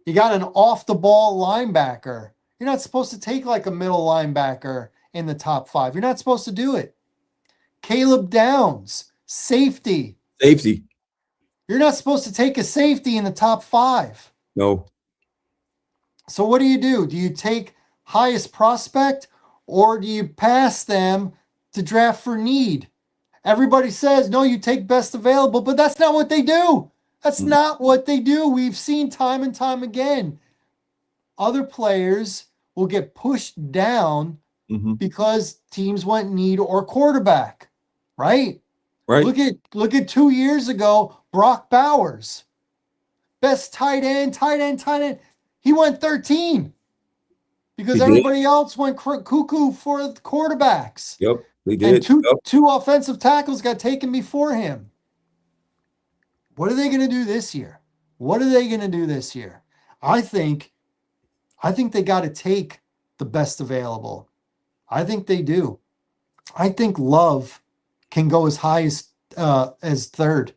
You got an off-the-ball linebacker. You're not supposed to take like a middle linebacker in the top 5. You're not supposed to do it. Caleb Downs, safety. You're not supposed to take a safety in the top 5. No. So what do? Do you take highest prospect, or do you pass them to draft for need? Everybody says, no, you take best available, but that's not what they do. That's not what they do. We've seen time and time again. Other players will get pushed down because teams went need or quarterback, right? Right. Look at 2 years ago, Brock Bowers, best tight end. He went 13 because He did. everybody else went cuckoo for the quarterbacks. Yep. They And did. Yep. two offensive tackles got taken before him. What are they going to do this year? I think they got to take the best available. I think they do. I think Love can go as high as third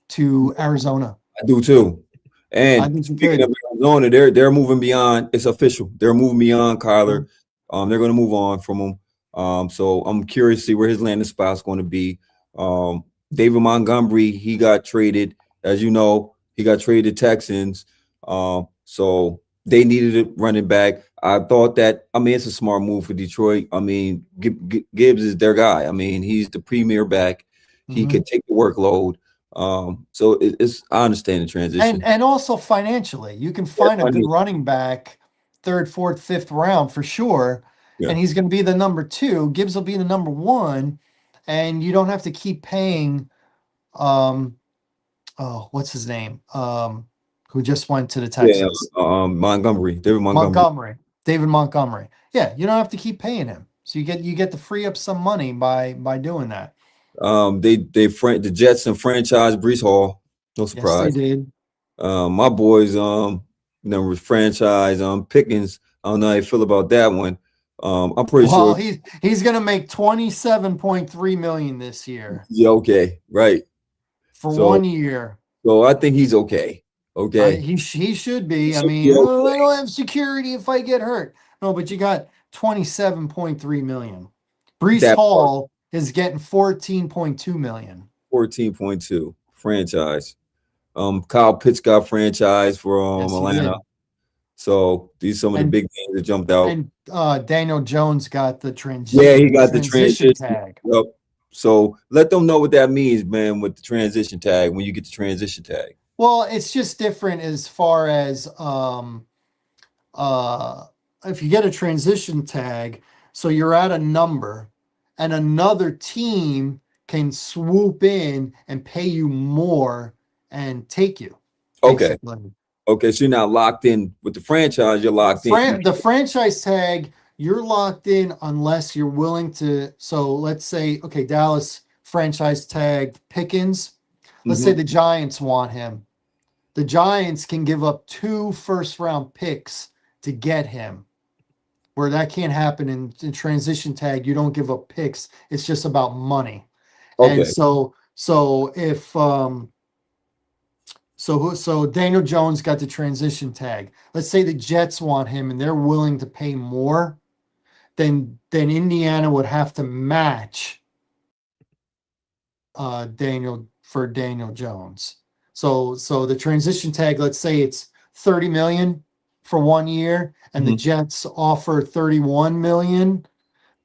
to Arizona. I do too. And speaking of Arizona, they're moving beyond. It's official. They're moving beyond Kyler. They're going to move on from him. So I'm curious to see where his landing spot's going to be. David Montgomery, he got traded. As you know, he got traded to Texans. So they needed a running back. I thought that, it's a smart move for Detroit. Gibbs is their guy. He's the premier back. He can take the workload. So I understand the transition. And also financially, you can find a good running back, third, fourth, fifth round for sure. Yeah. And he's going to be the number 2. Gibbs will be the number 1. And you don't have to keep paying, what's his name? Who just went to the Texans. Yeah, David Montgomery. Yeah, you don't have to keep paying him. So you get to free up some money by doing that. The Jets and franchise Breece Hall. No surprise. Yes, they did. My boys, franchise Pickens. I don't know how you feel about that one. I'm pretty sure he's gonna make $27.3 million this year. Yeah, okay, right. For 1 year. So I think he's okay. Okay. He should be. I don't have security if I get hurt. No, but you got $27.3 million. Breece Hall is getting $14.2 million. 14.2 franchise. Kyle Pitts got franchise for Atlanta. So these are some of the big names that jumped out. And Daniel Jones got the transition. Yeah, he got the transition tag. Yep. So let them know what that means, man, with the transition tag when you get the transition tag. Well, it's just different as far as if you get a transition tag, so you're at a number and another team can swoop in and pay you more and take you. Okay. Okay, so you're not locked in with the franchise, you're locked in. The franchise tag, you're locked in unless you're willing to. So let's say, okay, Dallas franchise tagged Pickens. Let's say the Giants want him. The Giants can give up 2 first-round picks to get him, where that can't happen in transition tag. You don't give up picks. It's just about money. Okay. And so if so Daniel Jones got the transition tag. Let's say the Jets want him and they're willing to pay more, then Indiana would have to match Daniel Jones. So the transition tag, let's say it's $30 million for 1 year, and the Jets offer $31 million,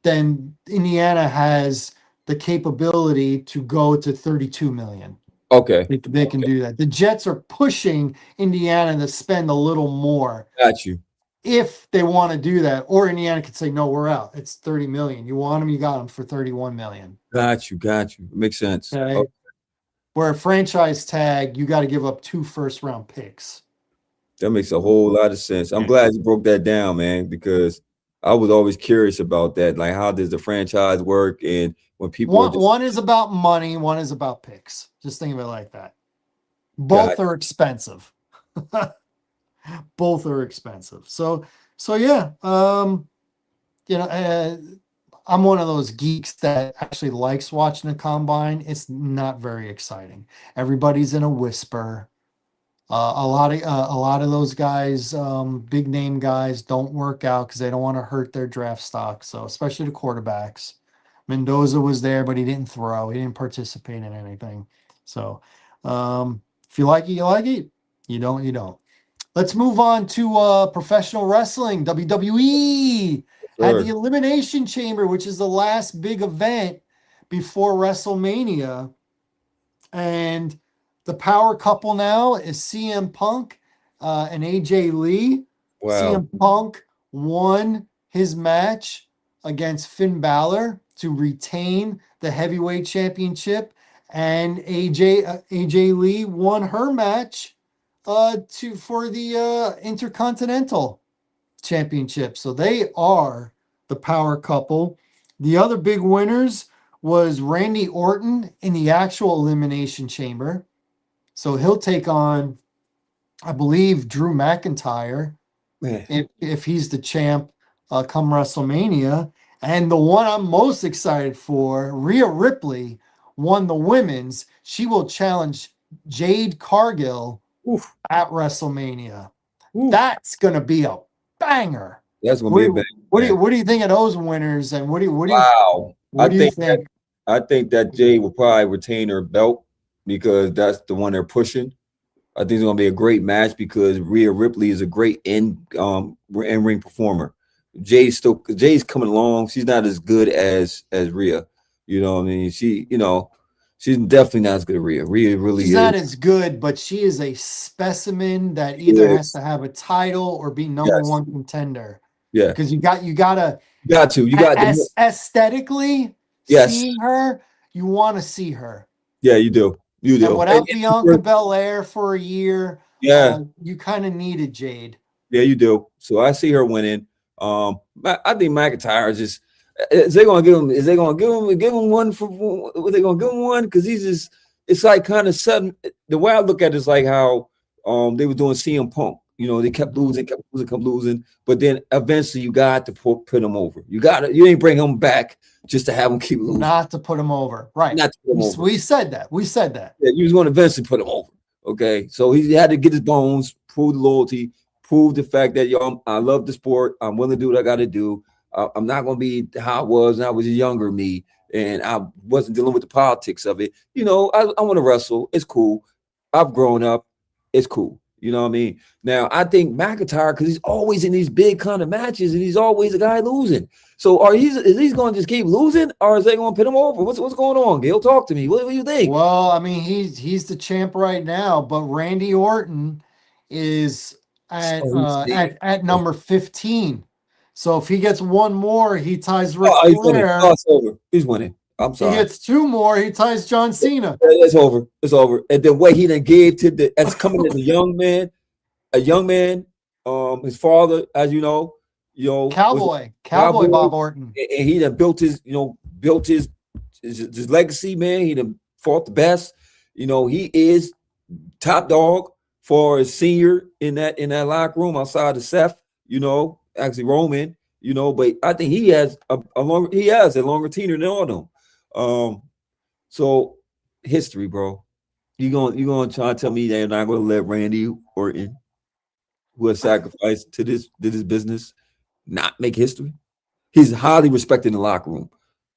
then Indiana has the capability to go to $32 million. Okay. They can do that. The Jets are pushing Indiana to spend a little more. Got you. If they want to do that, or Indiana could say, no, we're out. It's $30 million. You want them, you got them for $31 million. Got you. Makes sense. Okay. Where a franchise tag, you got to give up 2 first-round picks. That makes a whole lot of sense. I'm glad you broke that down, man, because I was always curious about that. Like, how does the franchise work? And when people one is about money, one is about picks. Just think of it like that. Both are expensive. Both are expensive. So yeah. I'm one of those geeks that actually likes watching a combine. It's not very exciting. Everybody's in a whisper. A lot of those guys, big name guys, don't work out because they don't want to hurt their draft stock. So especially the quarterbacks. Mendoza was there, but he didn't throw. He didn't participate in anything. So if you like it, you like it. You don't, you don't. Let's move on to professional wrestling. WWE had the Elimination Chamber, which is the last big event before WrestleMania. And the power couple now is CM Punk and AJ Lee. Wow. CM Punk won his match against Finn Balor to retain the heavyweight championship, and AJ Lee won her match for the Intercontinental Championship. So they are the power couple. The other big winners was Randy Orton in the actual Elimination Chamber. So he'll take on, I believe, Drew McIntyre Man. if he's the champ come WrestleMania. And the one I'm most excited for, Rhea Ripley won the women's. She will challenge Jade Cargill Oof. at WrestleMania. Oof. That's gonna be a banger. That's gonna be a banger. What do you think of those winners? And what do you think? I think that Jade will probably retain her belt because that's the one they're pushing. I think it's gonna be a great match because Rhea Ripley is a great in-ring performer. Jay's coming along. She's not as good as Rhea. You know what I mean? She's definitely not as good as Rhea. Rhea really She's not as good, but she is a specimen that either has to have a title or be number one contender. Yeah. Because you got to aesthetically seeing her, you want to see her. Yeah, you do. You do. And without Bianca Belair for a year, you kind of needed Jade. Yeah, you do. So I see her winning. I think McIntyre is they gonna give him? Is they gonna give him one for? Are they gonna give him one? Because he's just. It's like kind of sudden. The way I look at it is like how they were doing CM Punk. You know, they kept losing, but then eventually you got to put him over. You ain't bring him back just to have him keep losing. Not to put him over, right? Not to put him over. We said that. Yeah, you was going to eventually put him over. Okay, so he had to get his bones, prove the loyalty, prove the fact that I love the sport. I'm willing to do what I got to do. I'm not going to be how I was when I was a younger me, and I wasn't dealing with the politics of it. You know, I want to wrestle. It's cool. I've grown up. It's cool. You know what I mean? Now, I think McIntyre, because he's always in these big kind of matches, and he's always a guy losing. So is he going to just keep losing, or is they going to put him over? What's going on, Gil? Talk to me. What do you think? Well, I mean, he's the champ right now, but Randy Orton is at number 15. So if he gets one more, he ties Ric Flair. It's over. He's winning. I'm sorry. He gets two more, he ties John Cena. It's over. It's over. And the way he done gave to as coming as a young man, his father, as you know, Cowboy Bob Orton. And he done built his legacy, man. He done fought the best. You know, he is top dog for a senior in that locker room outside of Seth, actually Roman, but I think he has a longer tenure than all of them. So history, bro. You gonna try to tell me they're not gonna let Randy Orton, who has sacrificed to this business, not make history? He's highly respected in the locker room.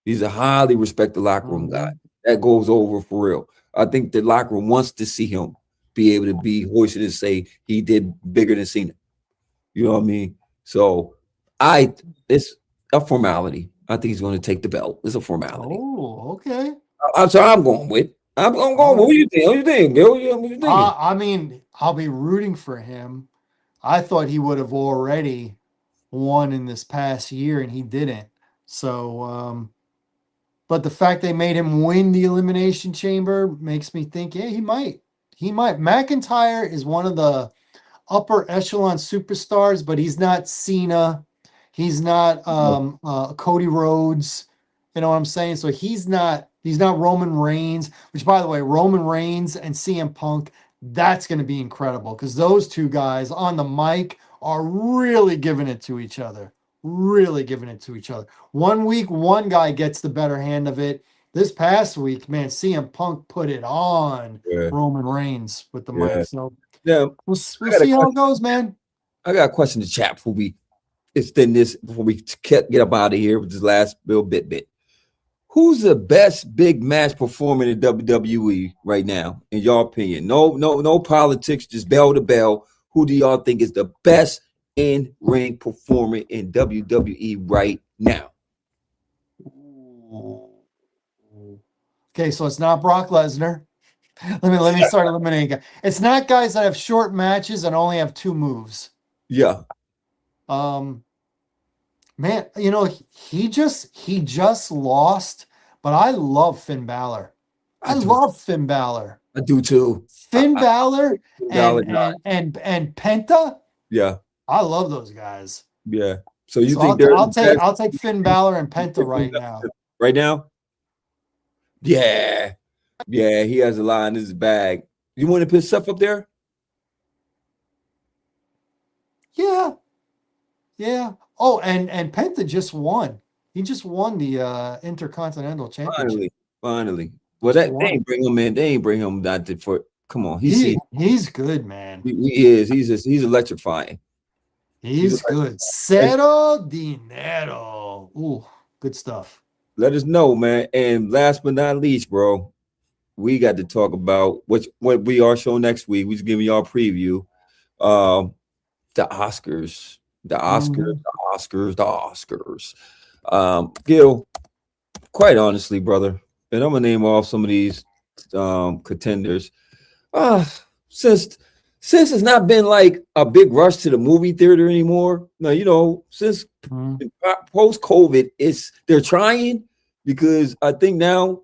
He's a highly respected locker room guy. That goes over for real. I think the locker room wants to see him be able to be hoisted and say he did bigger than Cena. You know what I mean? So it's a formality. I think he's going to take the belt. It's a formality. Oh, okay. That's what I'm going with. I'm going with. What do you think? What do you think, Gil? What you thinking? I mean, I'll be rooting for him. I thought he would have already won in this past year, and he didn't. So, but the fact they made him win the Elimination Chamber makes me think, yeah, he might. McIntyre is one of the upper echelon superstars, but he's not Cena. He's not Cody Rhodes. You know what I'm saying? So he's not Roman Reigns, which, by the way, Roman Reigns and CM Punk, that's going to be incredible because those two guys on the mic are really giving it to each other. 1 week, one guy gets the better hand of it. This past week, man, CM Punk put it on Roman Reigns with the mic. So we'll see how it goes, man. I got a question to chat before we extend this, before we get up out of here with this last little bit. Who's the best big match performer in WWE right now, in your opinion? No politics, just bell to bell. Who do y'all think is the best in-ring performer in WWE right now? Okay, so it's not Brock Lesnar. Let me start eliminating guys. It's not guys that have short matches and only have 2 moves. Yeah. Man, he just lost, but I love Finn Balor. I love Finn Balor. I do too. Finn Balor Finn Balor, and Penta. yeah. I love those guys. Yeah. So you So think they're I'll take Finn Balor and Penta right now. right now? Yeah. Yeah, he has a lot in his bag. You want to put stuff up there? Yeah. Yeah. Oh, and Penta just won. He just won the Intercontinental Championship. Finally. Well, they ain't bring him in. They ain't bring him that for. Come on, he's good, man. He is. He's electrifying. He's good. Cero dinero. Ooh, good stuff. Let us know, man. And last but not least, bro, we got to talk about what we are showing next week. We just giving y'all a preview. The Oscars. The Oscars. The Oscars. Gil, quite honestly, brother, and I'm gonna name off some of these contenders. Since it's not been like a big rush to the movie theater anymore. No, since post COVID, they're trying, because I think now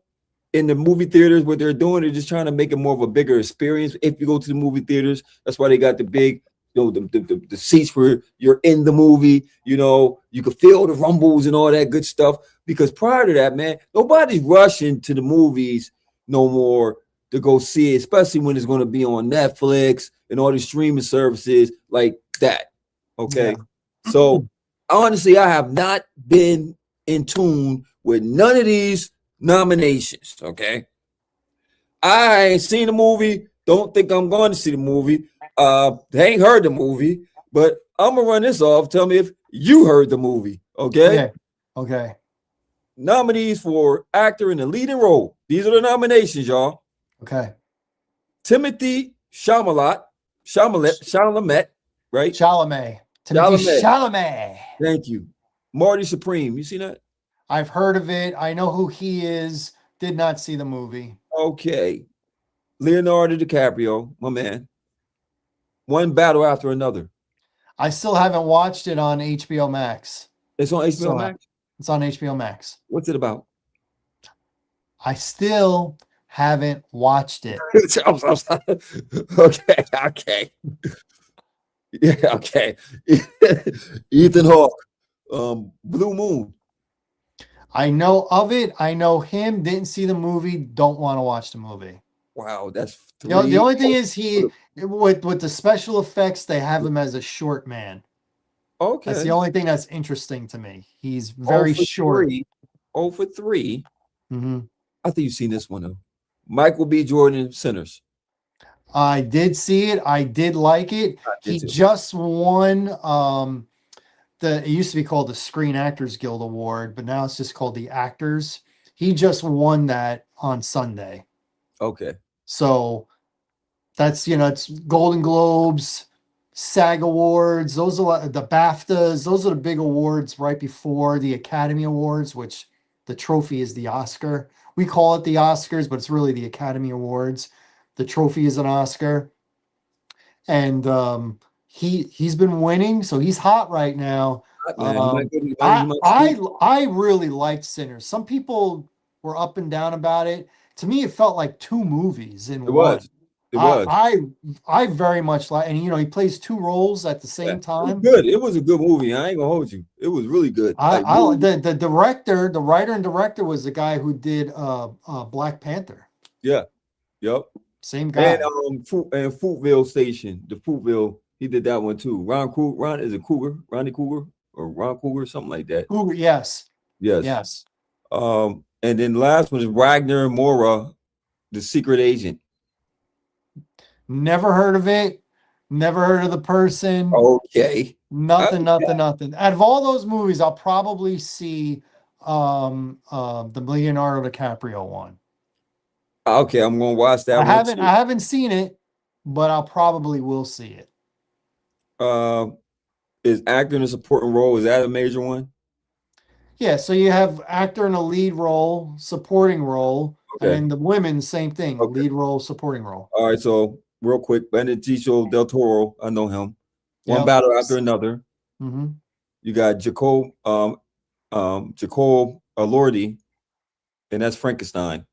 in the movie theaters, what they're doing, they're just trying to make it more of a bigger experience. If you go to the movie theaters, that's why they got the big, the seats where you're in the movie. You can feel the rumbles and all that good stuff. Because prior to that, man, nobody's rushing to the movies no more to go see it, especially when it's going to be on Netflix and all the streaming services like that. Okay. Yeah. So honestly, I have not been in tune with none of these nominations. Okay. I ain't seen the movie. Don't think I'm going to see the movie. They ain't heard the movie, but I'm gonna run this off. Tell me if you heard the movie. Okay. Okay. Nominees for actor in the leading role. These are the nominations, y'all. Okay. Timothy Chalamet, right? Chalamet. Timothy Chalamet. Thank you. Marty Supreme. You seen that? I've heard of it. I know who he is. Did not see the movie. Okay. Leonardo DiCaprio, my man. One battle after another. I still haven't watched it on HBO Max. It's on HBO Max? It's on HBO Max. What's it about? I still haven't watched it. Okay. Yeah, okay. Ethan Hawke, Blue Moon. I know of it. I know him. Didn't see the movie. Don't want to watch the movie. Wow, that's 3. The only thing is with the special effects, they have him as a short man. Okay. That's the only thing that's interesting to me. He's very short. 0 for 3. Mm-hmm. I think you've seen this one though. Michael B. Jordan, Sinners. I did see it. I did like it. He just won it used to be called the Screen Actors Guild Award, but now it's just called the Actors. He just won that on Sunday. Okay. So that's, it's Golden Globes, SAG Awards, those are the BAFTAs, those are the big awards right before the Academy Awards, which the trophy is the Oscar. We call it the Oscars, but it's really the Academy Awards. The trophy is an Oscar. And he's been winning, so he's hot right now. I really liked Sinners. Some people were up and down about it. To me, it felt like 2 movies in one. It was. I very much like, and he plays 2 roles at the same time. Good. It was a good movie. I ain't gonna hold you. It was really good. The director, the writer and director was the guy who did Black Panther. Yeah. Yep. Same guy. And Fruitvale Station, the Fruitvale, he did that one too. Ronnie Cougar or Ron Cougar, something like that. Cougar, yes. And then the last one is Ragnar Mora, The Secret Agent. Never heard of it. Never heard of the person. Okay. Nothing. Out of all those movies, I'll probably see the Leonardo DiCaprio one. Okay, I'm gonna watch that one. I haven't seen it, but I'll probably will see it. Is actor in a supporting role? Is that a major one? Yeah, so you have actor in a lead role, supporting role. And Okay. then the women, same thing, Okay. lead role, supporting role. All right. So real quick, Benicio del Toro. I know him. One Yep. battle after another. Mm-hmm. You got Jacob Elordi, and that's Frankenstein.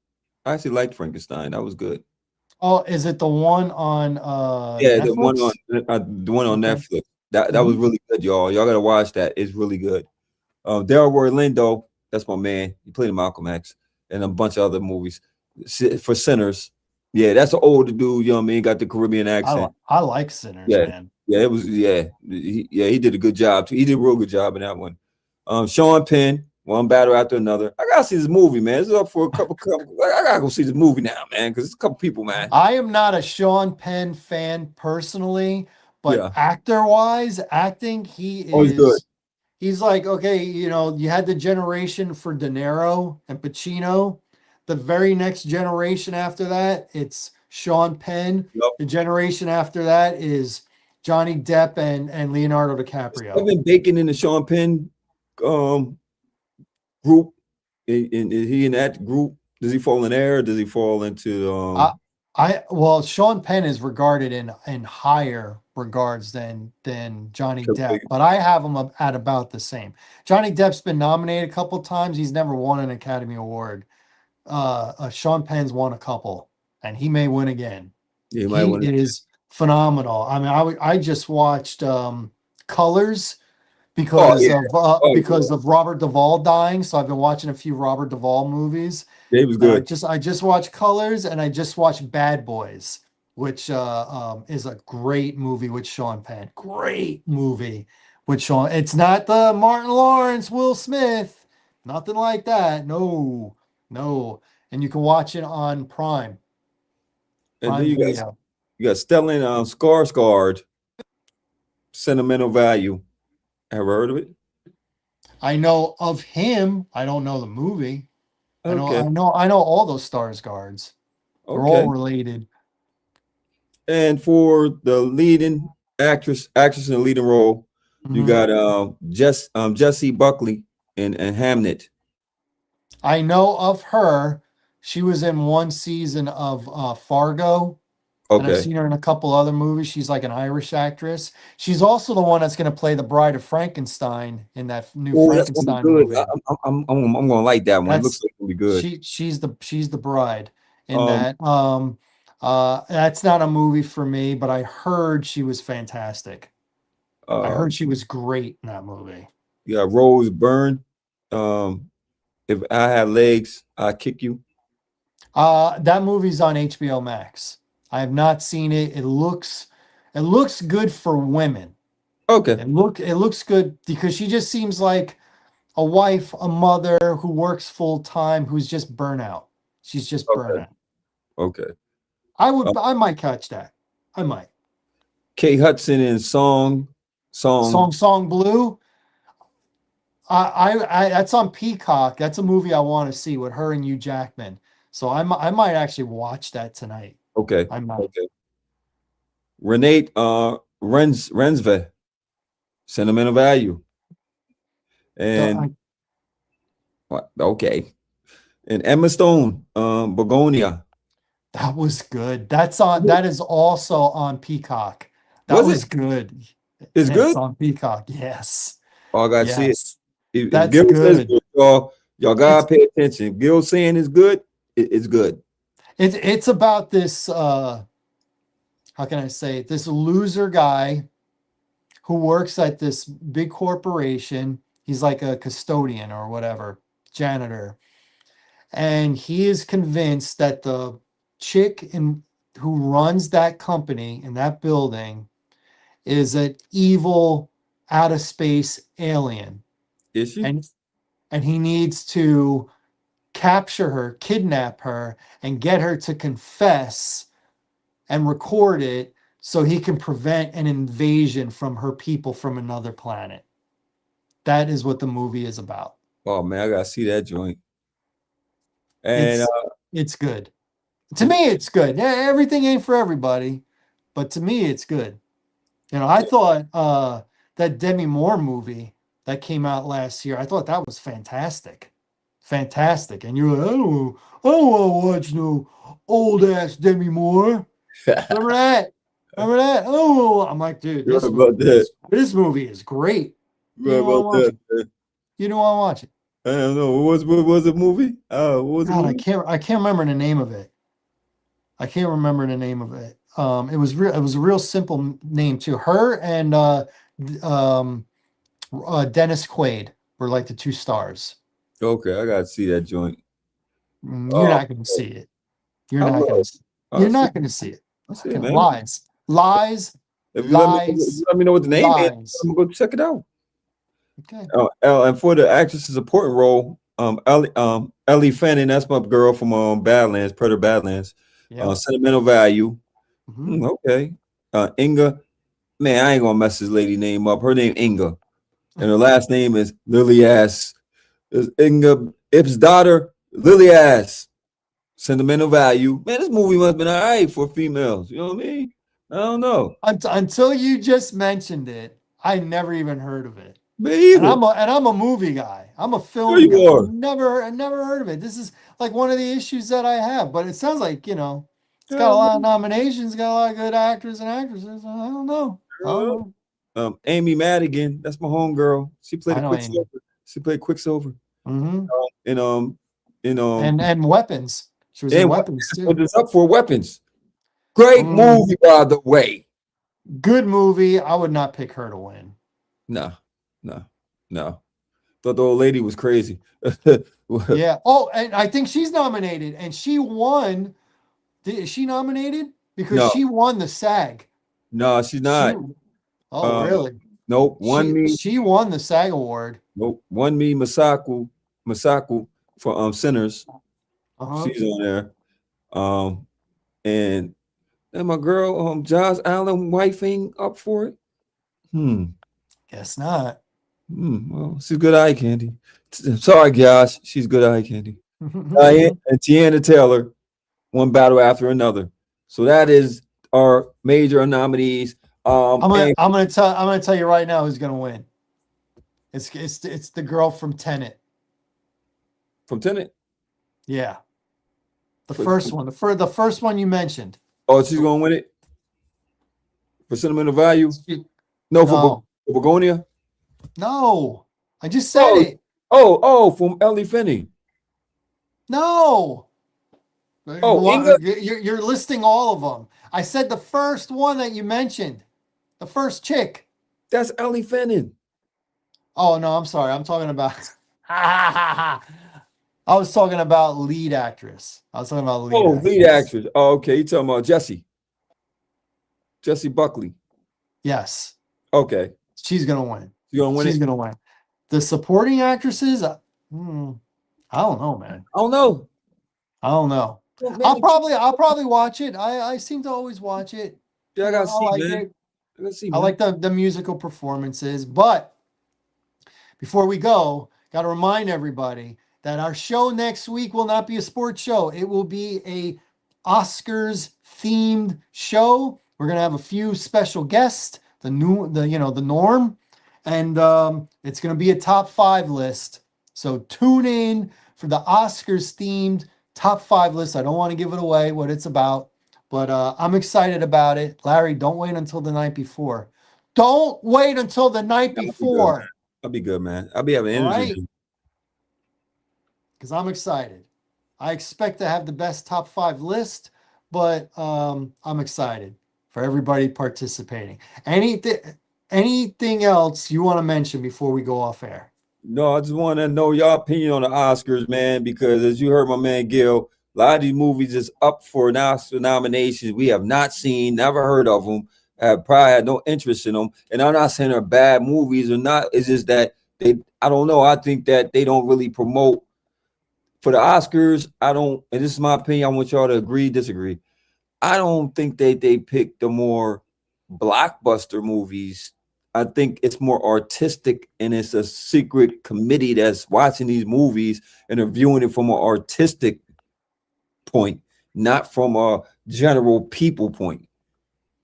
I actually liked Frankenstein. That was good. Oh, is it the one on Yeah, Netflix? the one on Okay. Netflix. That was Mm-hmm. really good, y'all. Y'all gotta watch that. It's really good. Delroy Lindo, that's my man. He played in Malcolm X and a bunch of other movies. For Sinners, yeah, that's an older dude. You know what I mean? Got the Caribbean accent. I like Sinners, Yeah, man. yeah, it was. He did a good job too. He did a real good job in that one. Sean Penn, one battle after another. I gotta see this movie, man. It's up for a couple. I gotta go see this movie now, man, because it's a couple people, man. I am not a Sean Penn fan personally, but Yeah. actor-wise, acting, Oh, he's good. he's like, okay, you had the generation for De Niro and Pacino. The very next generation after that, it's Sean Penn. Yep. The generation after that is Johnny Depp and Leonardo DiCaprio. Kevin Bacon in the Sean Penn um group. Is he in that group? Does he fall in there? Or does he fall into I, well, Sean Penn is regarded in higher regards than Johnny Kevin Depp, Bacon? but I have him at about the same. Johnny Depp's been nominated a couple times. He's never won an Academy Award. Sean Penn's won a couple, and he may win again. Yeah, he might He want to. is phenomenal. I mean, I just watched Colors Oh yeah. Oh because of Robert Duvall dying. So I've been watching a few Robert Duvall movies. yeah. He was And good. I just watched Colors and I just watched Bad Boys, which is a great movie with Sean Penn. Great movie with Sean. It's not the Martin Lawrence, Will Smith, nothing like that. No, no. And you can watch it on And then Prime Video. you got Stellan Skarsgård, Sentimental Value. Ever heard of it? I know of him. I don't know the movie. Okay. I know all those stars guards. They're all Okay. related. And for the leading actress in the leading role, you Mhm. got Jessie Buckley in Hamnet. I know of her. She was in one season of Fargo, and I've Okay. seen her in a couple other movies. She's like an Irish actress. She's also the one that's going to play the Bride of Frankenstein in that new Oh, that's gonna be Frankenstein good. movie. I'm gonna like that one. It looks That's like it's gonna be good. she's the bride in Um, that. That's not a movie for me, but I heard she was fantastic. I heard um, she was great in that movie. you got Rose Byrne. Um, if I had legs, I kick you. That movie's on HBO Max. I have not seen it. It looks good for women. Okay. It looks good because she just seems like a wife, a mother who works full time, who's just burnout. She's just Okay. burnout. Okay. I might catch that. I might. Kate Hudson in Song. Song Blue. That's on Peacock. That's a movie I want to see with her and Hugh Jackman. So I might actually watch that tonight. Okay. I might. Okay. Renee Rensve, Sentimental Value. And The- okay. And Emma Stone, Begonia. That was good. That is also on Peacock. That Was it? was good. It's It's good. on Peacock. Yes. Oh, I gotta see it. Yes. If That's Gil says good. good, y'all It's gotta pay attention. If Gil saying it's good, it's good. it's about this how can I say it? This loser guy who works at this big corporation. He's like a custodian or whatever, janitor. And he is convinced that the chick who runs that company in that building is an evil out of space alien, Is she? and he needs to capture her, kidnap her, and get her to confess and record it so he can prevent an invasion from her people from another planet. That is what the movie is about. Oh man, I gotta see that joint. And It's it's good. To me, it's good. Yeah, everything ain't for everybody, but to me, it's good. I thought that Demi Moore movie that came out last year, I thought that was fantastic. fantastic. And you're like, I don't want to watch no old ass Demi Moore. Remember that? Remember that? Oh, I'm like, dude, You're right about that. this movie is great. You're You right don't want about to watch that, it. man. You don't want to watch it. I don't know. What was the movie? What was the God, movie? I can't remember the name of it. I can't remember the name of it. It was real. It was a real simple name too. Her and um, Dennis Quaid were like the two stars. Okay, I gotta see that joint. You're Oh, not going to see it. You're I not going will. to. You're I'll see. not going to see it. I'll see it, Fucking man. lies, lies, If lies, you let me know what the name is, lies. I'm gonna go check it out. Okay. And for the actress's supporting role, Ellie Fanning, that's my girl from Badlands, Predator Badlands. Yeah. Sentimental Value. Mhm. Okay. Inga, man, I ain't gonna mess this lady name up. Her name Inga, and her last name is Lily Ass. Is Inga Ip's daughter, Lily Ass. Sentimental Value. Man, this movie must have been all right for females. You know what I mean? I don't know. Until you just mentioned it, I never even heard of it. Me And either. I'm a movie guy. I'm a Sure film you guy. are. I never heard of it. This is like one of the issues that I have. But it sounds like, it's got a Yeah, lot of nominations, got a lot of good actors and actresses. I don't know. I don't man. know. Amy Madigan, that's my homegirl. She played I a know Amy. Quicksilver. She played Quicksilver. Hmm. And and And Weapons. She was in and Weapons what too. is up for Weapons. Great Mm, movie, by the way. good movie. I would not pick her to win. No, no, no. Thought the old lady was crazy. Yeah. Oh, and I think she's nominated, and she won. Is she nominated? Because No, she won the SAG. no, she's She. not. Oh, Um, really? nope. One me, She won the SAG award. nope. One me, Masaku for Sinners. Uh-huh. She's on there. Um, and my girl, Josh Allen wife ain't up for it. Guess not. Well, she's good eye candy. Sorry, Josh. She's good eye candy. And Tiana Taylor, one battle after another. So that is our major nominees. And I'm gonna tell you right now who's gonna win. It's the girl from Tenet. from Tenet. Yeah, the first one. The first one you mentioned. Oh, she's gonna win it for sentimental value. She- No, no, for Begonia. no. I just said Oh, it. from Ellie Finney. No. Oh, Inga. You're listing all of them. I said the first one that you mentioned, the first chick. That's Ellie Fanning. Oh no, I'm sorry. I'm talking about. I was talking about lead actress. I was talking about lead Oh, actress. lead actress. Oh, okay. You talking about Jessie Buckley. Yes, Okay. she's gonna win. You gonna win She's it? gonna win. The supporting actresses, I don't know, man. I don't know. I don't know. Well, I'll probably watch it. I seem to always watch it. yeah, I gotta I see, like man. it. I gotta see, I man. like the musical performances. But before we go, got to remind everybody that our show next week will not be a sports show. It will be a Oscars themed show. We're gonna have a few special guests, the norm, and it's gonna be a top 5 list. So tune in for the Oscars themed top 5 list. I don't want to give it away what it's about, but I'm excited about it. Larry, don't wait until the night before. Don't wait until the night before. I'll be good, man. I'll be having All energy. right. Because I'm excited. I expect to have the best top 5 list, but I'm excited for everybody participating. Anything else you want to mention before we go off air? No, I just want to know your opinion on the Oscars, man, because as you heard my man Gil, a lot of these movies is up for an Oscar nominations. We have not seen, never heard of them, have probably had no interest in them. And I'm not saying they're bad movies or not. It's just that I don't know. I think that they don't really promote for the Oscars. And this is my opinion. I want y'all to agree, disagree. I don't think they pick the more blockbuster movies. I think it's more artistic, and it's a secret committee that's watching these movies and are viewing it from an artistic point, not from a general people point.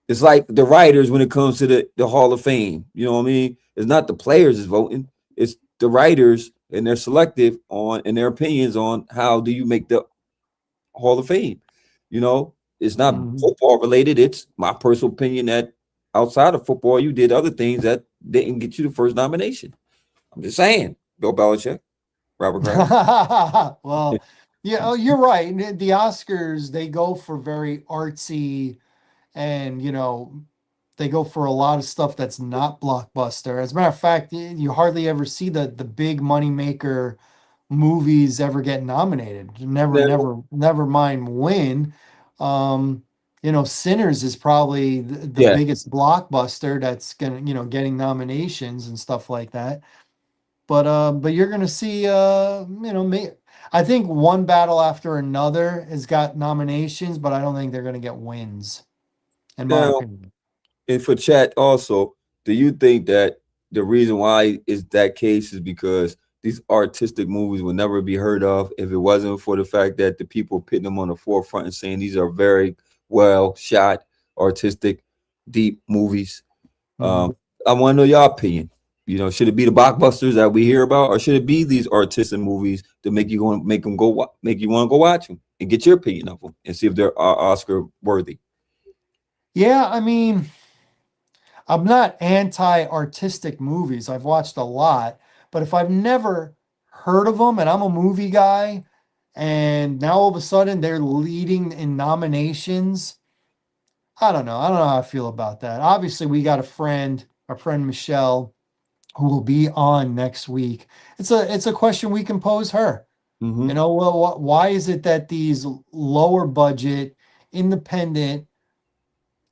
It's like the writers when it comes to the Hall of Fame. You know what I mean? It's not the players is voting. It's the writers and they're selective on in their opinions on how do you make the Hall of Fame. You know, it's not Mhm. football related. It's my personal opinion that outside of football, you did other things that didn't get you the first nomination. I'm just saying, Bill Belichick, Robert Kraft. Well, yeah, oh, you're right. The Oscars, they go for very artsy and, they go for a lot of stuff that's not blockbuster. As a matter of fact, you hardly ever see the big money maker movies ever get nominated. Never, Now, never mind win. Um, Sinners is probably the yeah. biggest blockbuster that's gonna, getting nominations and stuff like that. But you're gonna see, I think one battle after another has got nominations, but I don't think they're gonna get wins, in my Now, opinion. and for chat also, do you think that the reason why is that case is because these artistic movies would never be heard of if it wasn't for the fact that the people putting them on the forefront and saying these are very well shot, artistic, deep movies? Mhm. Um, I want to know your opinion. You know, should it be the blockbusters that we hear about, or should it be these artistic movies to make you want make them make you want to go watch them and get your opinion of them and see if they're Oscar worthy? Yeah, I mean, I'm not anti-artistic movies. I've watched a lot, but if I've never heard of them and I'm a movie guy and now all of a sudden they're leading in nominations, I don't know. I don't know how I feel about that. Obviously, we got a friend, our friend Michelle, who will be on next week. It's a question we can pose her. Mm-hmm. Well, why is it that these lower budget, independent,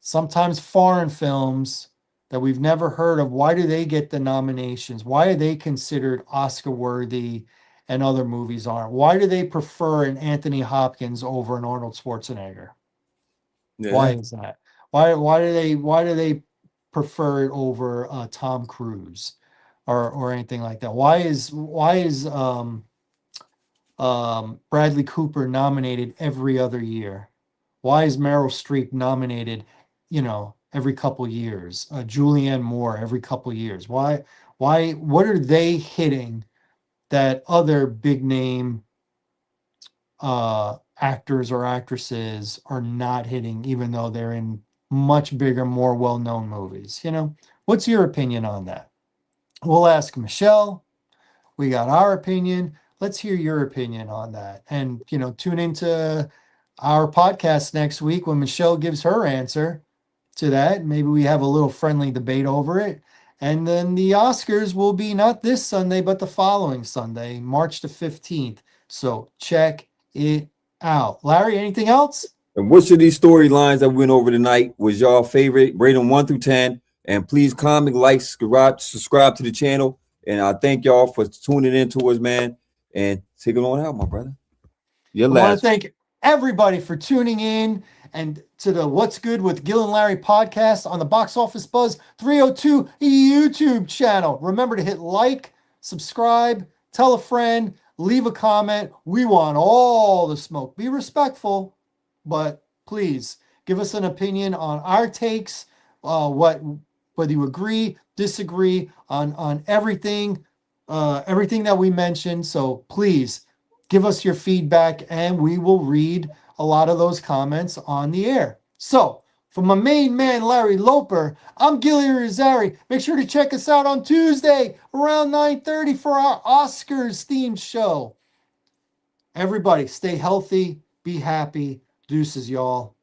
sometimes foreign films that we've never heard of, why do they get the nominations? Why are they considered Oscar worthy and other movies aren't? Why do they prefer an Anthony Hopkins over an Arnold Schwarzenegger? Why Yeah. is that? Why do they prefer it over Tom Cruise or anything like that? Why is Bradley Cooper nominated every other year? Why is Meryl Streep nominated, every couple years? Julianne Moore every couple years. What are they hitting that other big name actors or actresses are not hitting, even though they're in much bigger, more well-known movies? What's your opinion on that? We'll ask Michelle. We got our opinion. Let's hear your opinion on that. And, tune into our podcast next week when Michelle gives her answer to that. Maybe we have a little friendly debate over it. And then the Oscars will be not this Sunday, but the following Sunday, March the 15th. So check it out. Larry, anything else? And which of these storylines that we went over tonight was y'all favorite? Rate them 1 through 10. And please comment, like, subscribe to the channel. And I thank y'all for tuning in to us, man. And take it on out, my brother. Your I want to last. thank everybody for tuning in and to the What's Good with Gil and Larry podcast on the Box Office Buzz 302 YouTube channel. Remember to hit like, subscribe, tell a friend, leave a comment. We want all the smoke. Be respectful, but please give us an opinion on our takes, whether you agree, disagree on everything that we mentioned. So please give us your feedback and we will read a lot of those comments on the air. So, for my main man, Larry Loper, I'm Gil Larry. Make sure to check us out on Tuesday around 9:30 for our Oscars themed show. Everybody, stay healthy, be happy. Deuces, y'all.